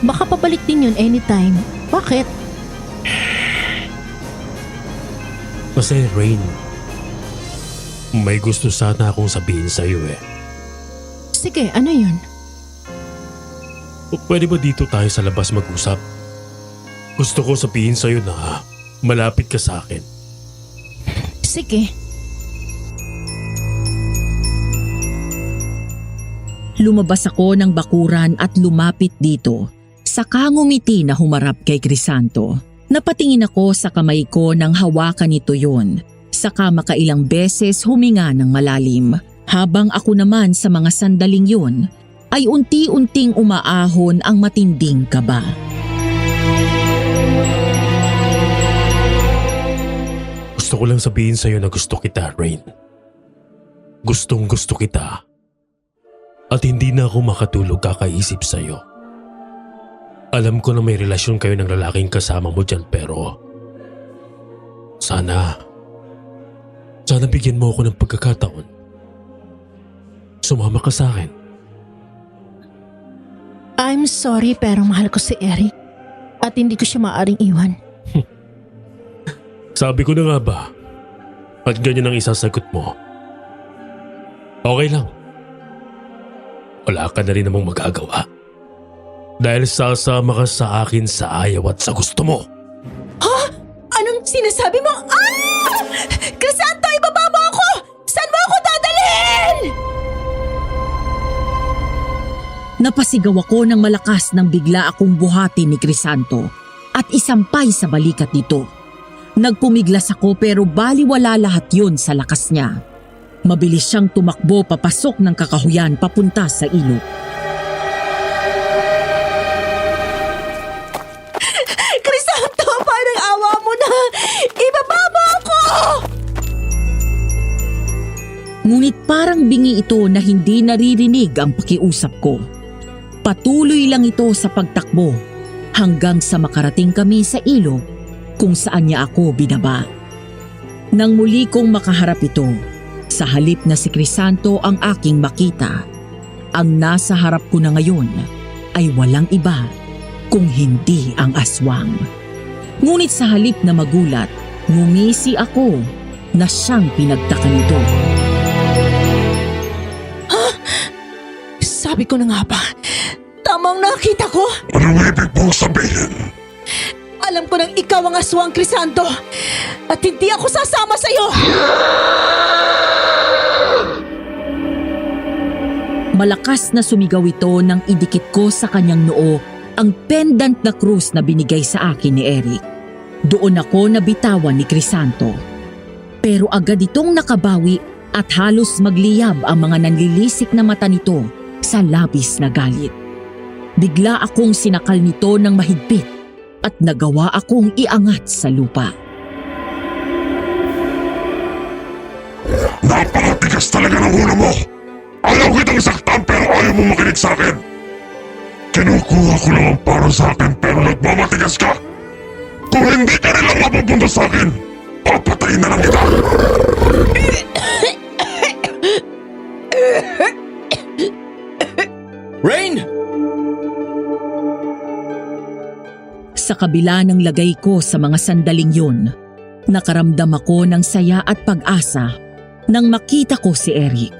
baka pabalik din yun anytime. Bakit? Kasi Rain, may gusto sana akong sabihin sa'yo eh. Sige, ano yun? Pwede ba dito tayo sa labas mag-usap? Gusto ko sabihin sa'yo na malapit ka sa akin. Sige. Lumabas ako ng bakuran at lumapit dito. Saka ngumiti na humarap kay Crisanto. Napatingin ako sa kamay ko nang hawakan nito yun. Saka makailang beses huminga ng malalim. Habang ako naman sa mga sandaling yun, ay unti-unting umaahon ang matinding kaba. Gusto ko lang sabihin sa'yo na gusto kita, Rain. Gustong gusto kita. At hindi na ako makatulog kakaisip sa'yo. Alam ko na may relasyon kayo ng lalaking kasama mo dyan pero sana bigyan mo ako ng pagkakataon. Sumama ka sa akin. I'm sorry pero mahal ko si Eric. At hindi ko siya maaaring iwan. Sabi ko na nga ba? At ganyan ang isasagot mo. Okay lang. Wala ka na rin namang magagawa. Dahil sasama ka sa akin sa ayaw at sa gusto mo. Ha? Anong sinasabi mo? Crisanto, ibaba mo ako! Saan mo ako dadalhin? Napasigaw ako ng malakas nang bigla akong buhatin ni Crisanto at isampay sa balikat nito. Nagpumiglas ako pero baliwala lahat yun sa lakas niya. Mabilis siyang tumakbo papasok ng kakahuyan papunta sa ilog. Crisanto, parang awa mo na! Ibaba mo ako! Ngunit parang bingi ito na hindi naririnig ang pakiusap ko. Patuloy lang ito sa pagtakbo hanggang sa makarating kami sa ilog kung saan niya ako binaba. Nang muli kong makaharap ito, sa halip na si Crisanto ang aking makita, ang nasa harap ko na ngayon ay walang iba kung hindi ang aswang. Ngunit sa halip na magulat, ngumisi ako na siyang pinagtakan nito. Sabi ko na nga ba, tamang nakita ko. Anong ibig mong sabihin? Alam ko nang ikaw ang aswang, Crisanto. At hindi ako sasama sa'yo. Malakas na sumigaw ito nang idikit ko sa kanyang noo ang pendant na krus na binigay sa akin ni Eric. Doon ako nabitawan ni Crisanto. Pero agad itong nakabawi at halos magliyab ang mga nanlilisik na mata nito sa labis na galit. Bigla akong sinakal nito ng mahigpit at nagawa akong iangat sa lupa. Napakatigas talaga ng ulo mo! Ayaw kitang saktan pero ayaw mo makinig sa akin! Kinukuha ko lang ang para sa akin pero nagmamatigas ka! Kung hindi ka rin lang mapupunta sa akin, papatayin na lang kita! Rain! Sa kabila ng lagay ko sa mga sandaling yun, nakaramdam ako ng saya at pag-asa nang makita ko si Eric.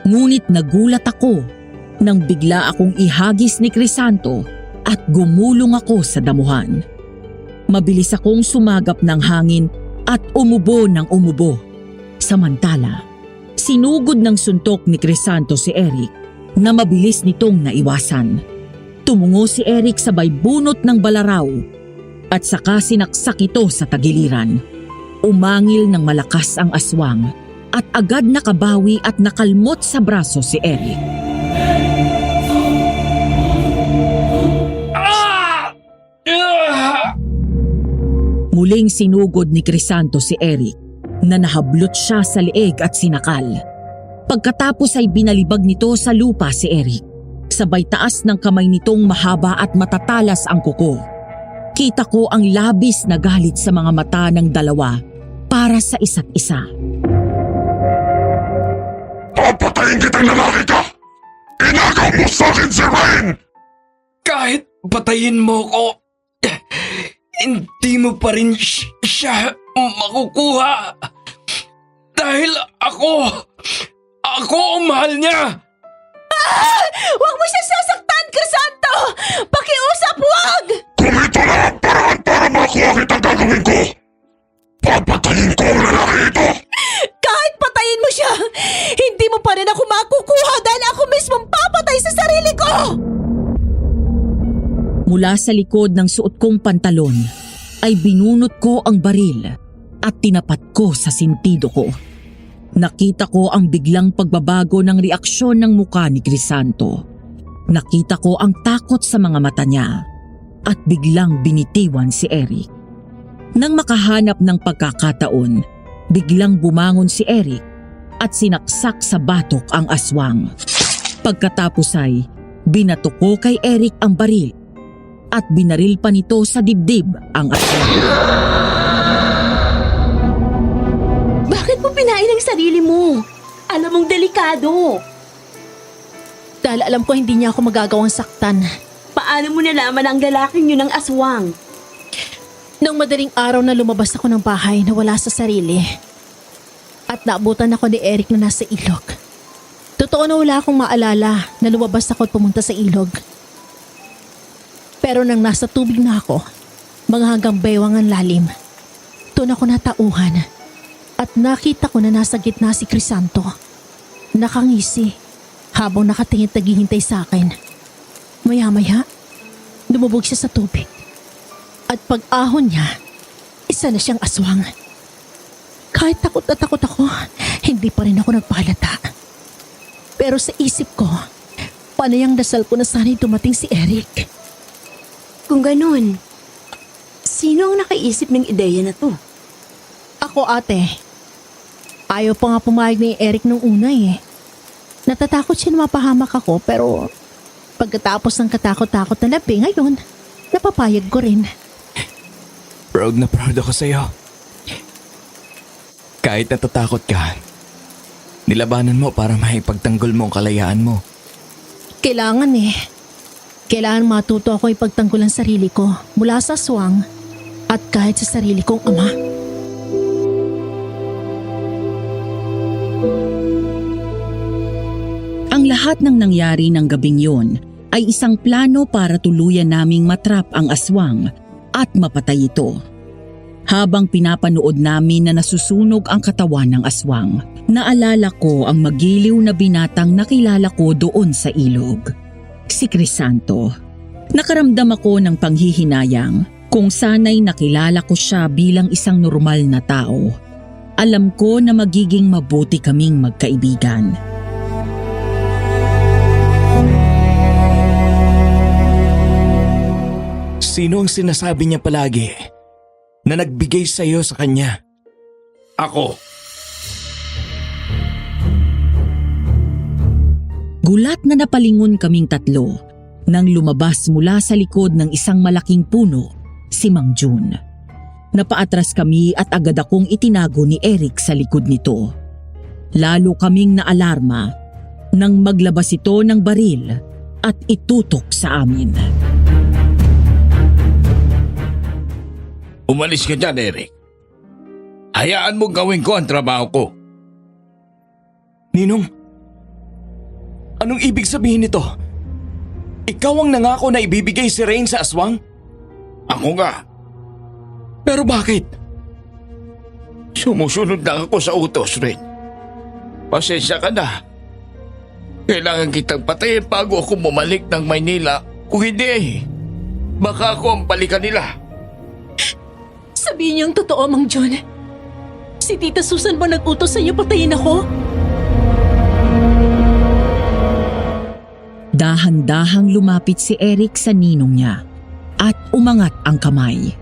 Ngunit nagulat ako nang bigla akong ihagis ni Crisanto at gumulong ako sa damuhan. Mabilis akong sumagap ng hangin at umubo ng umubo. Samantala, sinugod ng suntok ni Crisanto si Eric na mabilis nitong naiwasan. Tumungo si Eric sabay bunot ng balaraw at saka sinaksak ito sa tagiliran. Umangil ng malakas ang aswang at agad nakabawi at nakalmot sa braso si Eric. Muling sinugod ni Crisanto si Eric na nahablot siya sa leeg at sinakal. Pagkatapos ay binalibag nito sa lupa si Eric. Sabay taas ng kamay nitong mahaba at matatalas ang kuko. Kita ko ang labis na galit sa mga mata ng dalawa para sa isa't isa. Papatayin kitang lalaki ka! Inagaw mo sa akin si Rain! Kahit patayin mo ko, hindi mo pa rin siya makukuha. Dahil ako ang mahal niya. Huwag mo siya sasaktan, Crisanto! Pakiusap, huwag! Kung ito lang ang paraan para makuha kitang gagawin ko, papatayin ko ang lalaki ito! Kahit patayin mo siya, hindi mo pa rin ako makukuha dahil ako mismong papatay sa sarili ko! Mula sa likod ng suot kong pantalon ay binunot ko ang baril at tinapat ko sa sintido ko. Nakita ko ang biglang pagbabago ng reaksyon ng muka ni Crisanto. Nakita ko ang takot sa mga mata niya at biglang binitiwan si Eric. Nang makahanap ng pagkakataon, biglang bumangon si Eric at sinaksak sa batok ang aswang. Pagkatapos ay binato ko kay Eric ang baril at binaril pa nito sa dibdib ang aswang. Bakit mo pinain ang sarili mo? Alam mong delikado. Dahil alam ko hindi niya ako magagawang saktan. Paano mo nalaman ang lalaking yun ng aswang? Nung madaling araw na lumabas ako ng bahay na wala sa sarili. At naabutan ako ni Eric na nasa ilog. Totoo na wala akong maalala na lumabas ako at pumunta sa ilog. Pero nang nasa tubig na ako, mga hanggang baywang ang lalim, doon ako natauhan at nakita ko na nasa gitna si Crisanto. Nakangisi habang nakatingin naghihintay sa akin. Maya-maya, lumubog siya sa tubig. At pag-ahon niya, isa na siyang aswang. Kahit takot na takot ako, hindi pa rin ako nagpahalata. Pero sa isip ko, panayang dasal ko na sana'y dumating si Eric. Kung ganun, sino ang nakaisip ng ideya na to? Ako, ate. Ayaw pa nga pumayag ni Eric nung una eh. Natatakot siya na mapahamak ako pero pagkatapos ng katakot-takot na labi ngayon, napapayag ko rin. Proud na proud ako sa'yo. Kahit natatakot ka, nilabanan mo para maipagtanggol mo ang kalayaan mo. Kailangan eh. Kailangan matuto ako ipagtanggol ang sarili ko mula sa aswang at kahit sa sarili kong ama. Ang lahat ng nangyari ng gabing yun ay isang plano para tuluyan naming matrap ang aswang at mapatay ito. Habang pinapanood namin na nasusunog ang katawan ng aswang, naalala ko ang magiliw na binatang nakilala ko doon sa ilog. Si Crisanto. Nakaramdam ako ng panghihinayang kung sana'y nakilala ko siya bilang isang normal na tao. Alam ko na magiging mabuti kaming magkaibigan. Sino ang sinasabi niya palagi na nagbigay sa'yo sa kanya? Ako. Gulat na napalingon kaming tatlo nang lumabas mula sa likod ng isang malaking puno si Mang Jun. Napaatras kami at agad akong itinago ni Eric sa likod nito. Lalo kaming naalarma nang maglabas ito ng baril at itutok sa amin. Umalis ka dyan, Eric. Hayaan mo gawin ko ang trabaho ko. Ninong, anong ibig sabihin nito? Ikaw ang nangako na ibibigay si Rain sa aswang? Ako nga. Pero bakit? Sumusunod lang ako sa utos, Rain. Pasensya ka na. Kailangan kitang patayin bago ako bumalik ng Maynila. Kung hindi, baka ako ang balikan nila. Sabihin niyo ang totoo, Mang John. Si Tita Susan ba nag-utos sa iyo patayin ako? Dahan-dahang lumapit si Eric sa ninong niya at umangat ang kamay.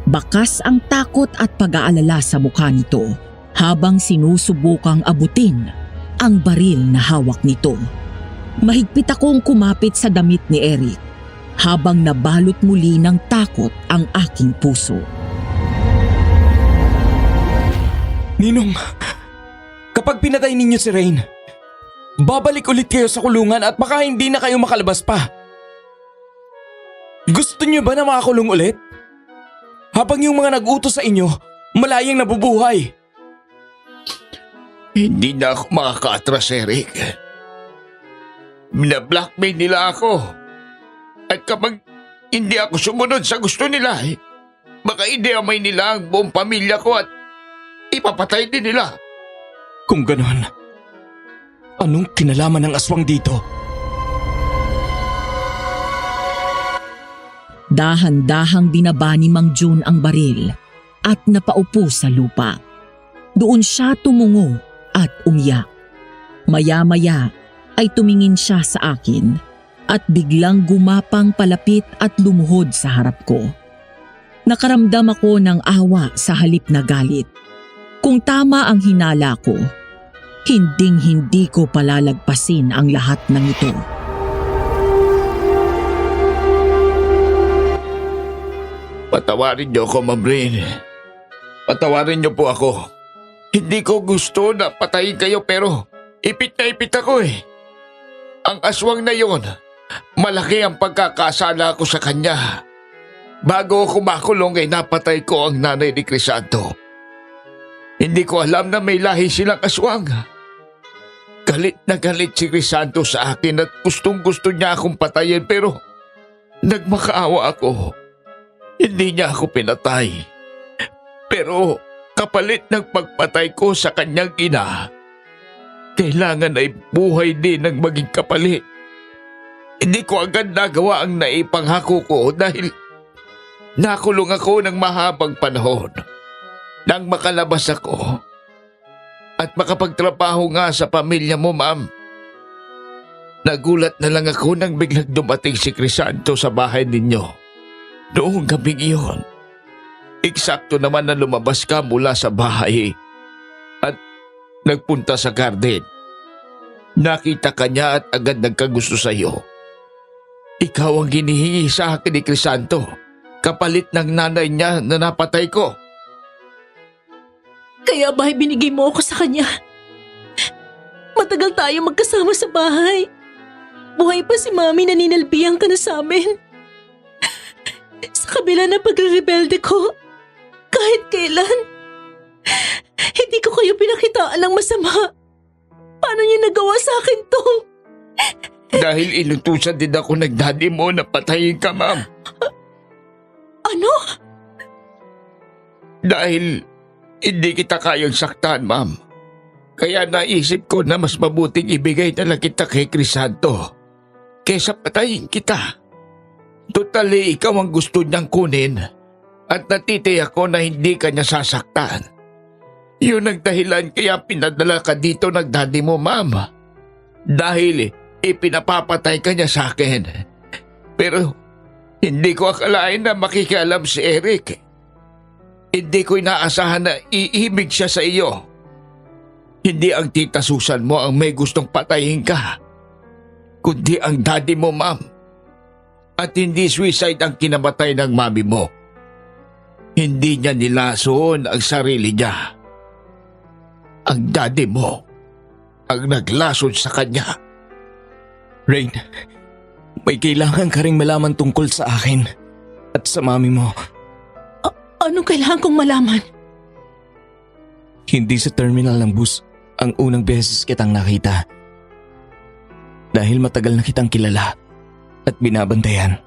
Bakas ang takot at pag-aalala sa mukha nito habang sinusubukang abutin ang baril na hawak nito. Mahigpit akong kumapit sa damit ni Eric habang nabalot muli ng takot ang aking puso. Ninong, kapag pinatay ninyo si Rain, babalik ulit kayo sa kulungan at baka hindi na kayo makalabas pa. Gusto niyo ba na makakulong ulit? Habang yung mga nag-utos sa inyo, malayang nabubuhay. Hindi na ako makaka-atras, Eric. Bina-blackmail nila ako. At kapag hindi ako sumunod sa gusto nila, baka i-amay nila ang buong pamilya ko at ipapatay din nila. Kung ganon, anong kinalaman ng aswang dito? Dahan-dahang binaba ni Mang June ang baril at napaupo sa lupa. Doon siya tumungo at umiyak. Maya-maya ay tumingin siya sa akin at biglang gumapang palapit at lumuhod sa harap ko. Nakaramdam ako ng awa sa halip na galit. Kung tama ang hinala ko, hinding-hindi ko palalagpasin ang lahat ng ito. Patawarin niyo ako, Ma'am Rain. Patawarin niyo po ako. Hindi ko gusto na patayin kayo pero ipit na ipit ako eh. Ang aswang na yon, malaki ang pagkakasala ko sa kanya. Bago ako makulong ay napatay ko ang nanay ni Crisanto. Hindi ko alam na may lahi silang aswang. Galit na galit si Crisanto sa akin at gustong gusto niya akong patayin pero nagmakaawa ako. Hindi niya ako pinatay. Pero kapalit ng pagpatay ko sa kanyang ina, kailangan ay buhay din ang maging kapalit. Hindi ko agad nagawa ang naipangako ko dahil nakulong ako ng mahabang panahon. Nang makalabas ako at makapagtrabaho nga sa pamilya mo, Ma'am, nagulat na lang ako nang biglang dumating si Crisanto sa bahay ninyo. Noong gabing iyon, eksakto naman na lumabas ka mula sa bahay at nagpunta sa garden. Nakita ka niya at agad nagkagusto sa iyo. Ikaw ang hinihingi sa akin ni Crisanto, kapalit ng nanay niya na napatay ko. Kaya ba binigay mo ako sa kanya? Matagal tayo magkasama sa bahay. Buhay pa si Mami na ninalbihan ka na sa amin. Sa kabila ng pagre-rebelde ko, kahit kailan, hindi ko kayo pinakitaan ng masama. Paano niyo nagawa sa akin to? Dahil inutusan din ako ng daddy mo na patayin ka, Ma'am. Ano? Dahil hindi kita kayang saktan, Ma'am. Kaya naisip ko na mas mabuting ibigay na lang kita kay Crisanto kesa patayin kita. Totally, ikaw ang gusto niyang kunin at natitiyak ko na hindi ka niya sasaktan. Yun ang dahilan kaya pinadala ka dito ng daddy mo, Ma'am. Dahil ipinapapatay ka niya sa akin. Pero hindi ko akalain na makikialam si Eric. Hindi ko inaasahan na iibig siya sa iyo. Hindi ang Tita Susan mo ang may gustong patayin ka, kundi ang daddy mo, Ma'am. At hindi suicide ang kinamatay ng mami mo. Hindi niya nilason ang sarili niya. Ang daddy mo ang naglason sa kanya. Rain, may kailangan ka ring malaman tungkol sa akin at sa mami mo. Anong kailangan kong malaman? Hindi sa terminal ng bus ang unang beses kitang nakita. Dahil matagal na kitang kilala at binabantayan.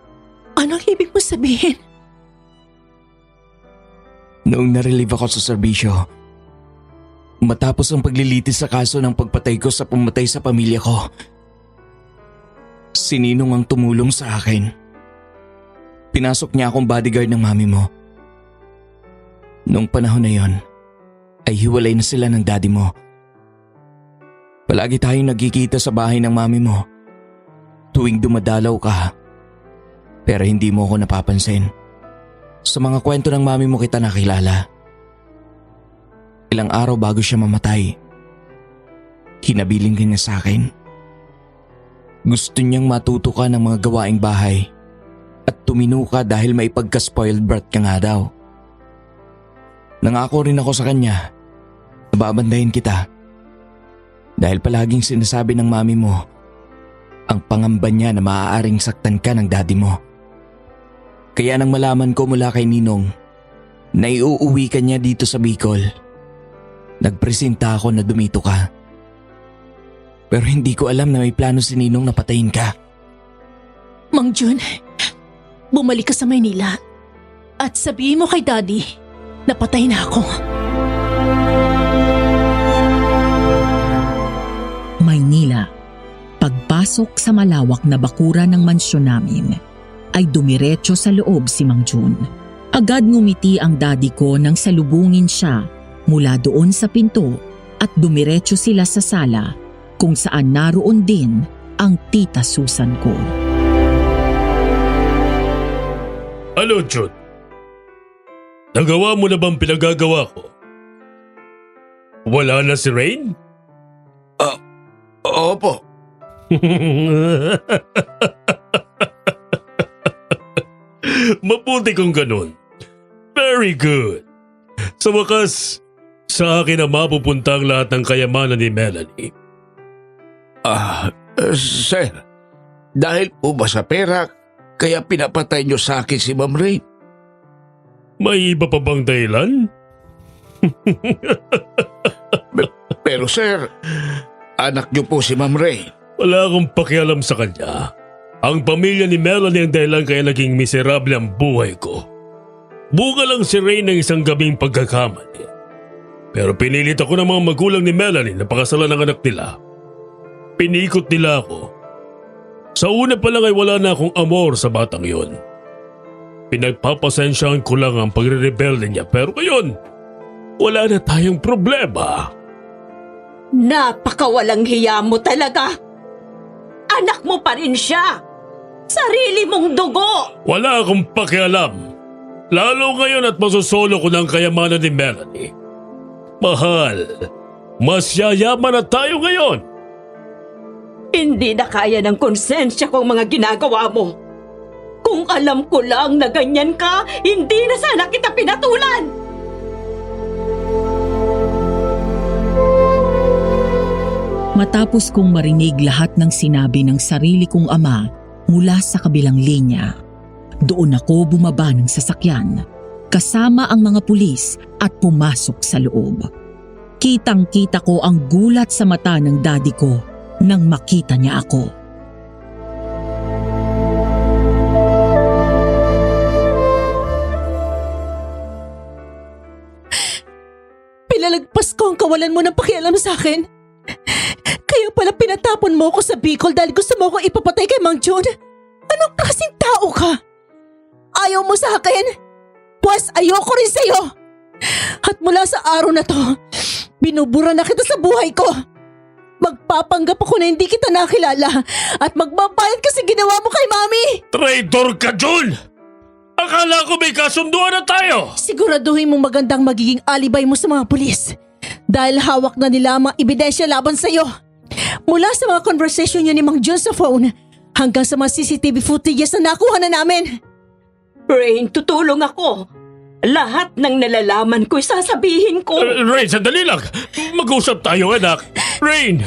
Anong ibig mo sabihin? Noong narelieve ako sa serbisyo, matapos ang paglilitis sa kaso ng pagpatay ko sa pumatay sa pamilya ko, si Ninong ang tumulong sa akin. Pinasok niya akong bodyguard ng mami mo. Noong panahon na yon, ay hiwalay na sila ng daddy mo. Palagi tayong nagkikita sa bahay ng mami mo tuwing dumadalaw ka. Pero hindi mo ako napapansin. Sa mga kwento ng mami mo kita nakilala. Ilang araw bago siya mamatay, hinabiling ka niya sa akin. Gusto niyang matuto ka ng mga gawaing bahay at tumino ka dahil may pagka-spoiled brat ka nga daw. Nangako rin ako sa kanya na babandayin kita dahil palaging sinasabi ng mami mo ang pangamba niya na maaaring saktan ka ng daddy mo. Kaya nang malaman ko mula kay Ninong na iuuwi ka niya dito sa Bicol, nagpresenta ako na dumito ka. Pero hindi ko alam na may plano si Ninong na patayin ka. Mang Jun, bumalik ka sa Maynila at sabihin mo kay Daddy na patay na ako. Maynila. Pagpasok sa malawak na bakura ng mansyon namin, ay dumiretso sa loob si Mang Jun. Agad ngumiti ang daddy ko nang salubungin siya mula doon sa pinto at dumiretso sila sa sala kung saan naroon din ang tita Susan ko. Ano, Jun? Nagawa mo na bang pinagagawa ko? Wala na si Rain? Opo. Mabuti kung ganun. Very good. Sa wakas, sa akin na mapupunta ang lahat ng kayamanan ni Melanie. Sir, dahil po ba sa pera, kaya pinapatay niyo sa akin si Ma'am Rain? May iba pa bang dahilan? Pero sir, anak niyo po si Ma'am Rain. Wala akong pakialam sa kanya. Ang pamilya ni Melanie ang dahilan kaya naging miserable ang buhay ko. Buka lang si Rain ng isang gabing pagkakamali. Pero pinilit ako ng mga magulang ni Melanie na pakasalan ng anak nila. Pinikot nila ako. Sa una pa lang ay wala na akong amor sa batang yon. Pinagpapasensyahan ko lang ang pagre-rebelde niya pero ngayon, wala na tayong problema. Napakawalang hiya mo talaga. Anak mo pa rin siya. Sarili mong dugo. Wala akong pakialam. Lalo ngayon at masusolo ko ng kayamanan ni Melanie. Mahal, mas yayaman na tayo ngayon. Hindi na kaya ng konsensya kong mga ginagawa mo. Kung alam ko lang na ganyan ka, hindi na sana kita pinatulan. Matapos kong marinig lahat ng sinabi ng sarili kong ama mula sa kabilang linya, doon ako bumaba ng sasakyan kasama ang mga pulis at pumasok sa loob. Kitang-kita ko ang gulat sa mata ng daddy ko nang makita niya ako. Pinalagpas ko ang kawalan mo ng pakialam sa akin. Kaya pala pinatapon mo ako sa Bicol dahil gusto mo ako ipapatay kay Mang Jun. Anong klaseng tao ka? Ayaw mo sa akin? Pues ayoko rin sa'yo. At mula sa araw na to, binubura na kita sa buhay ko. Magpapanggap ako na hindi kita nakilala at magbabayad ka sa ginawa mo kay Mami. Traitor ka, Jun! Akala ko may kasunduan na tayo! Siguraduhin mo magandang magiging alibay mo sa mga pulis. Dahil hawak na nila ang mga ebidensya laban sa'yo. Mula sa mga conversation niya ni Mang Jun sa phone hanggang sa mga CCTV footages na nakuha na namin. Rain, tutulong ako. Lahat ng nalalaman ko sasabihin ko. Rain, sandali lang! Mag-usap tayo, anak! Rain!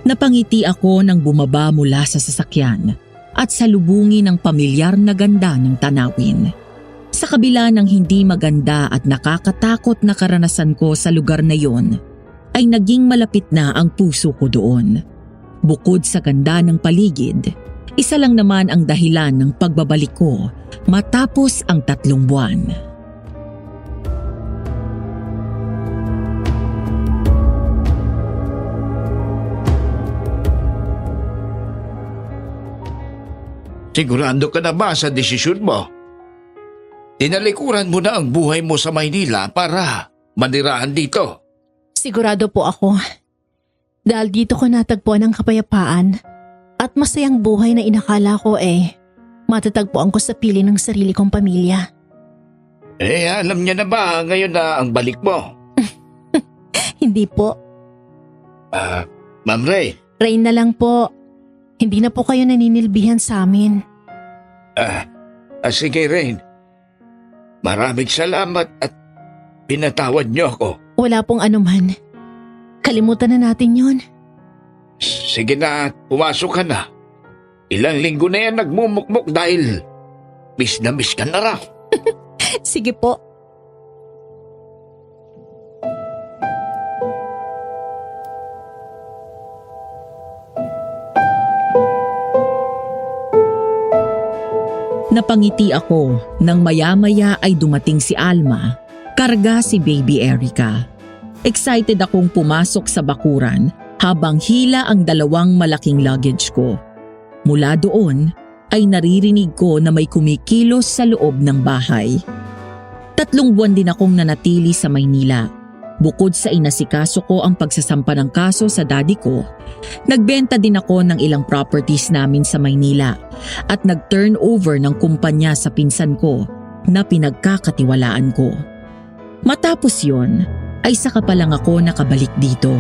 Napangiti ako nang bumaba mula sa sasakyan at salubungin ang pamilyar na ganda ng tanawin. Sa kabila ng hindi maganda at nakakatakot na karanasan ko sa lugar na yon, ay naging malapit na ang puso ko doon. Bukod sa ganda ng paligid, isa lang naman ang dahilan ng pagbabalik ko matapos ang 3 buwan. Sigurado ka na ba sa desisyon mo? Tinalikuran mo na ang buhay mo sa Maynila para manirahan dito. Sigurado po ako. Dahil dito ko natagpuan ang kapayapaan at masayang buhay na inakala ko matatagpuan ko sa piling ng sarili kong pamilya. Alam niya na ba ngayon na ang balik mo? Hindi po. Ma'am Ray, Rain na lang po. Hindi na po kayo naninilbihan sa amin. sige Rain. Maraming salamat at pinatawad niyo ako. Wala pong anuman. Kalimutan na natin yon. Sige na, pumasok ka na. Ilang linggo na yan nagmumukmok dahil miss na miss ka na raw. Sige po. Napangiti ako nang maya-maya ay dumating si Alma, karga si baby Erica. Excited akong pumasok sa bakuran habang hila ang 2 malaking luggage ko. Mula doon ay naririnig ko na may kumikilos sa loob ng bahay. 3 buwan din akong nanatili sa Maynila. Bukod sa inasikaso ko ang pagsasampa ng kaso sa daddy ko, nagbenta din ako ng ilang properties namin sa Maynila at nag-turnover ng kumpanya sa pinsan ko na pinagkakatiwalaan ko. Matapos yon, ay saka pa lang ako nakabalik dito.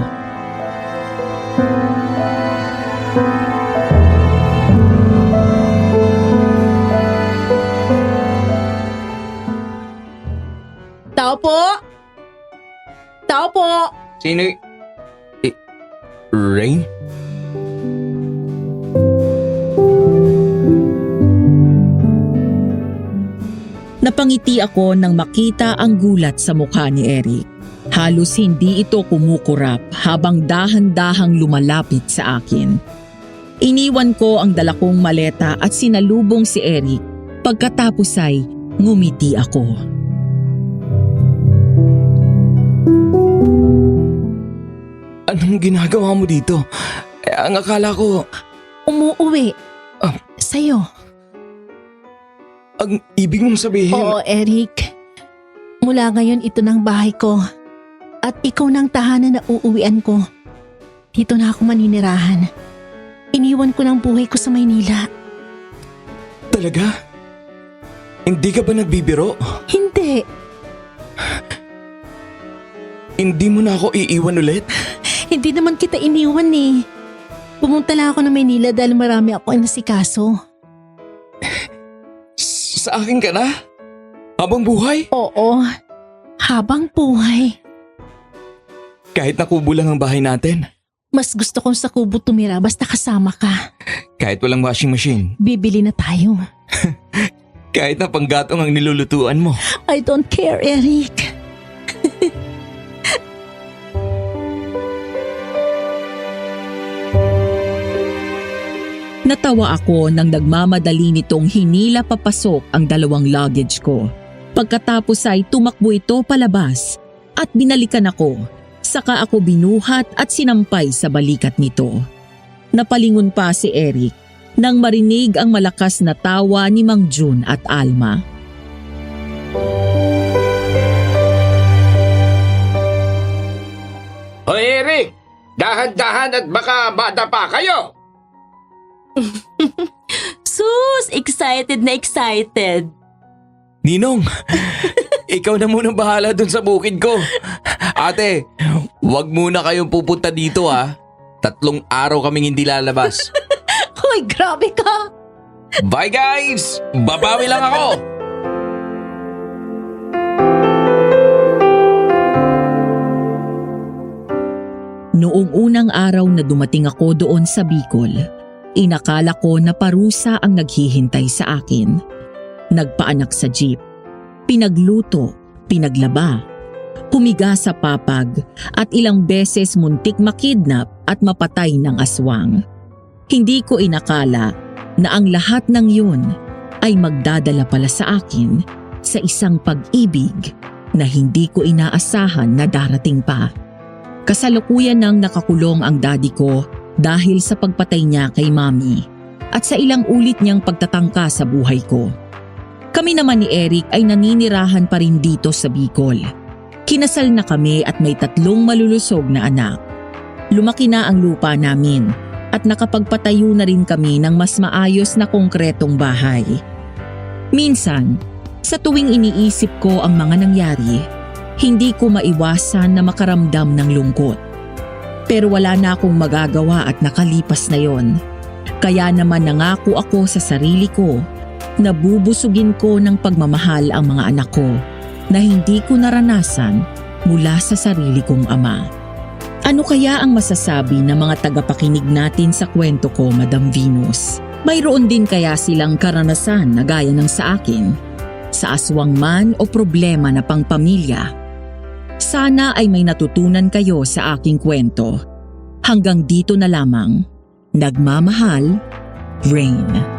Tao po! Tao po! Sino Rain? Napangiti ako nang makita ang gulat sa mukha ni Eric. Halos hindi ito kumukurap habang dahan-dahang lumalapit sa akin. Iniwan ko ang dala kong maleta at sinalubong si Eric. Pagkatapos ay ngumiti ako. Anong ginagawa mo dito? Ang akala ko, Umuuwi. Sa'yo. ang ibig mong sabihin… Oo, Eric. Mula ngayon ito ng bahay ko. At ikaw ng tahanan na uuwian ko. Dito na ako maninirahan. Iniwan ko ng buhay ko sa Maynila. Talaga? Hindi ka ba nagbibiro? Hindi. Hindi mo na ako iiwan ulit? Hindi naman kita iniwan eh. Pumunta lang ako ng Maynila dahil marami ako nasikaso. Sa akin ka na? Habang buhay? Oo. Habang buhay. Kahit nakubo lang ang bahay natin? Mas gusto kong sa kubo tumira basta kasama ka. Kahit walang washing machine? Bibili na tayo. Kahit na panggatong ang nilulutuan mo? I don't care, Eric. Natawa ako nang nagmamadali nitong hinila papasok ang 2 luggage ko. Pagkatapos ay tumakbo ito palabas at binalikan ako. Saka ako binuhat at sinampay sa balikat nito. Napalingon pa si Eric nang marinig ang malakas na tawa ni Mang Jun at Alma. Hoy Eric, dahan-dahan at baka madapa kayo. Sus! Excited na excited. Ninong, ikaw na muna bahala dun sa bukid ko. Ate, wag muna kayong pupunta dito ha. 3 araw kaming hindi lalabas. Hoy, grabe ka! Bye guys! Babawi lang ako! Noong unang araw na dumating ako doon sa Bicol, inakala ko na parusa ang naghihintay sa akin. Nagpaanak sa jeep, pinagluto, pinaglaba, humiga sa papag at ilang beses muntik makidnap at mapatay ng aswang. Hindi ko inakala na ang lahat ng yun ay magdadala pala sa akin sa isang pag-ibig na hindi ko inaasahan na darating pa. Kasalukuyan nang nakakulong ang daddy ko dahil sa pagpatay niya kay mami at sa ilang ulit niyang pagtatangka sa buhay ko. Kami naman ni Eric ay naninirahan pa rin dito sa Bicol. Kinasal na kami at may 3 malulusog na anak. Lumaki na ang lupa namin at nakapagpatayo na rin kami ng mas maayos na konkretong bahay. Minsan, sa tuwing iniisip ko ang mga nangyari, hindi ko maiwasan na makaramdam ng lungkot. Pero wala na akong magagawa at nakalipas na yon. Kaya naman nangako ako sa sarili ko na bubusugin ko ng pagmamahal ang mga anak ko na hindi ko naranasan mula sa sarili kong ama. Ano kaya ang masasabi ng mga tagapakinig natin sa kwento ko, Madam Venus? Mayroon din kaya silang karanasan na gaya ng sa akin? Sa aswang man o problema na pangpamilya? Sana ay may natutunan kayo sa aking kwento. Hanggang dito na lamang. Nagmamahal, Rain.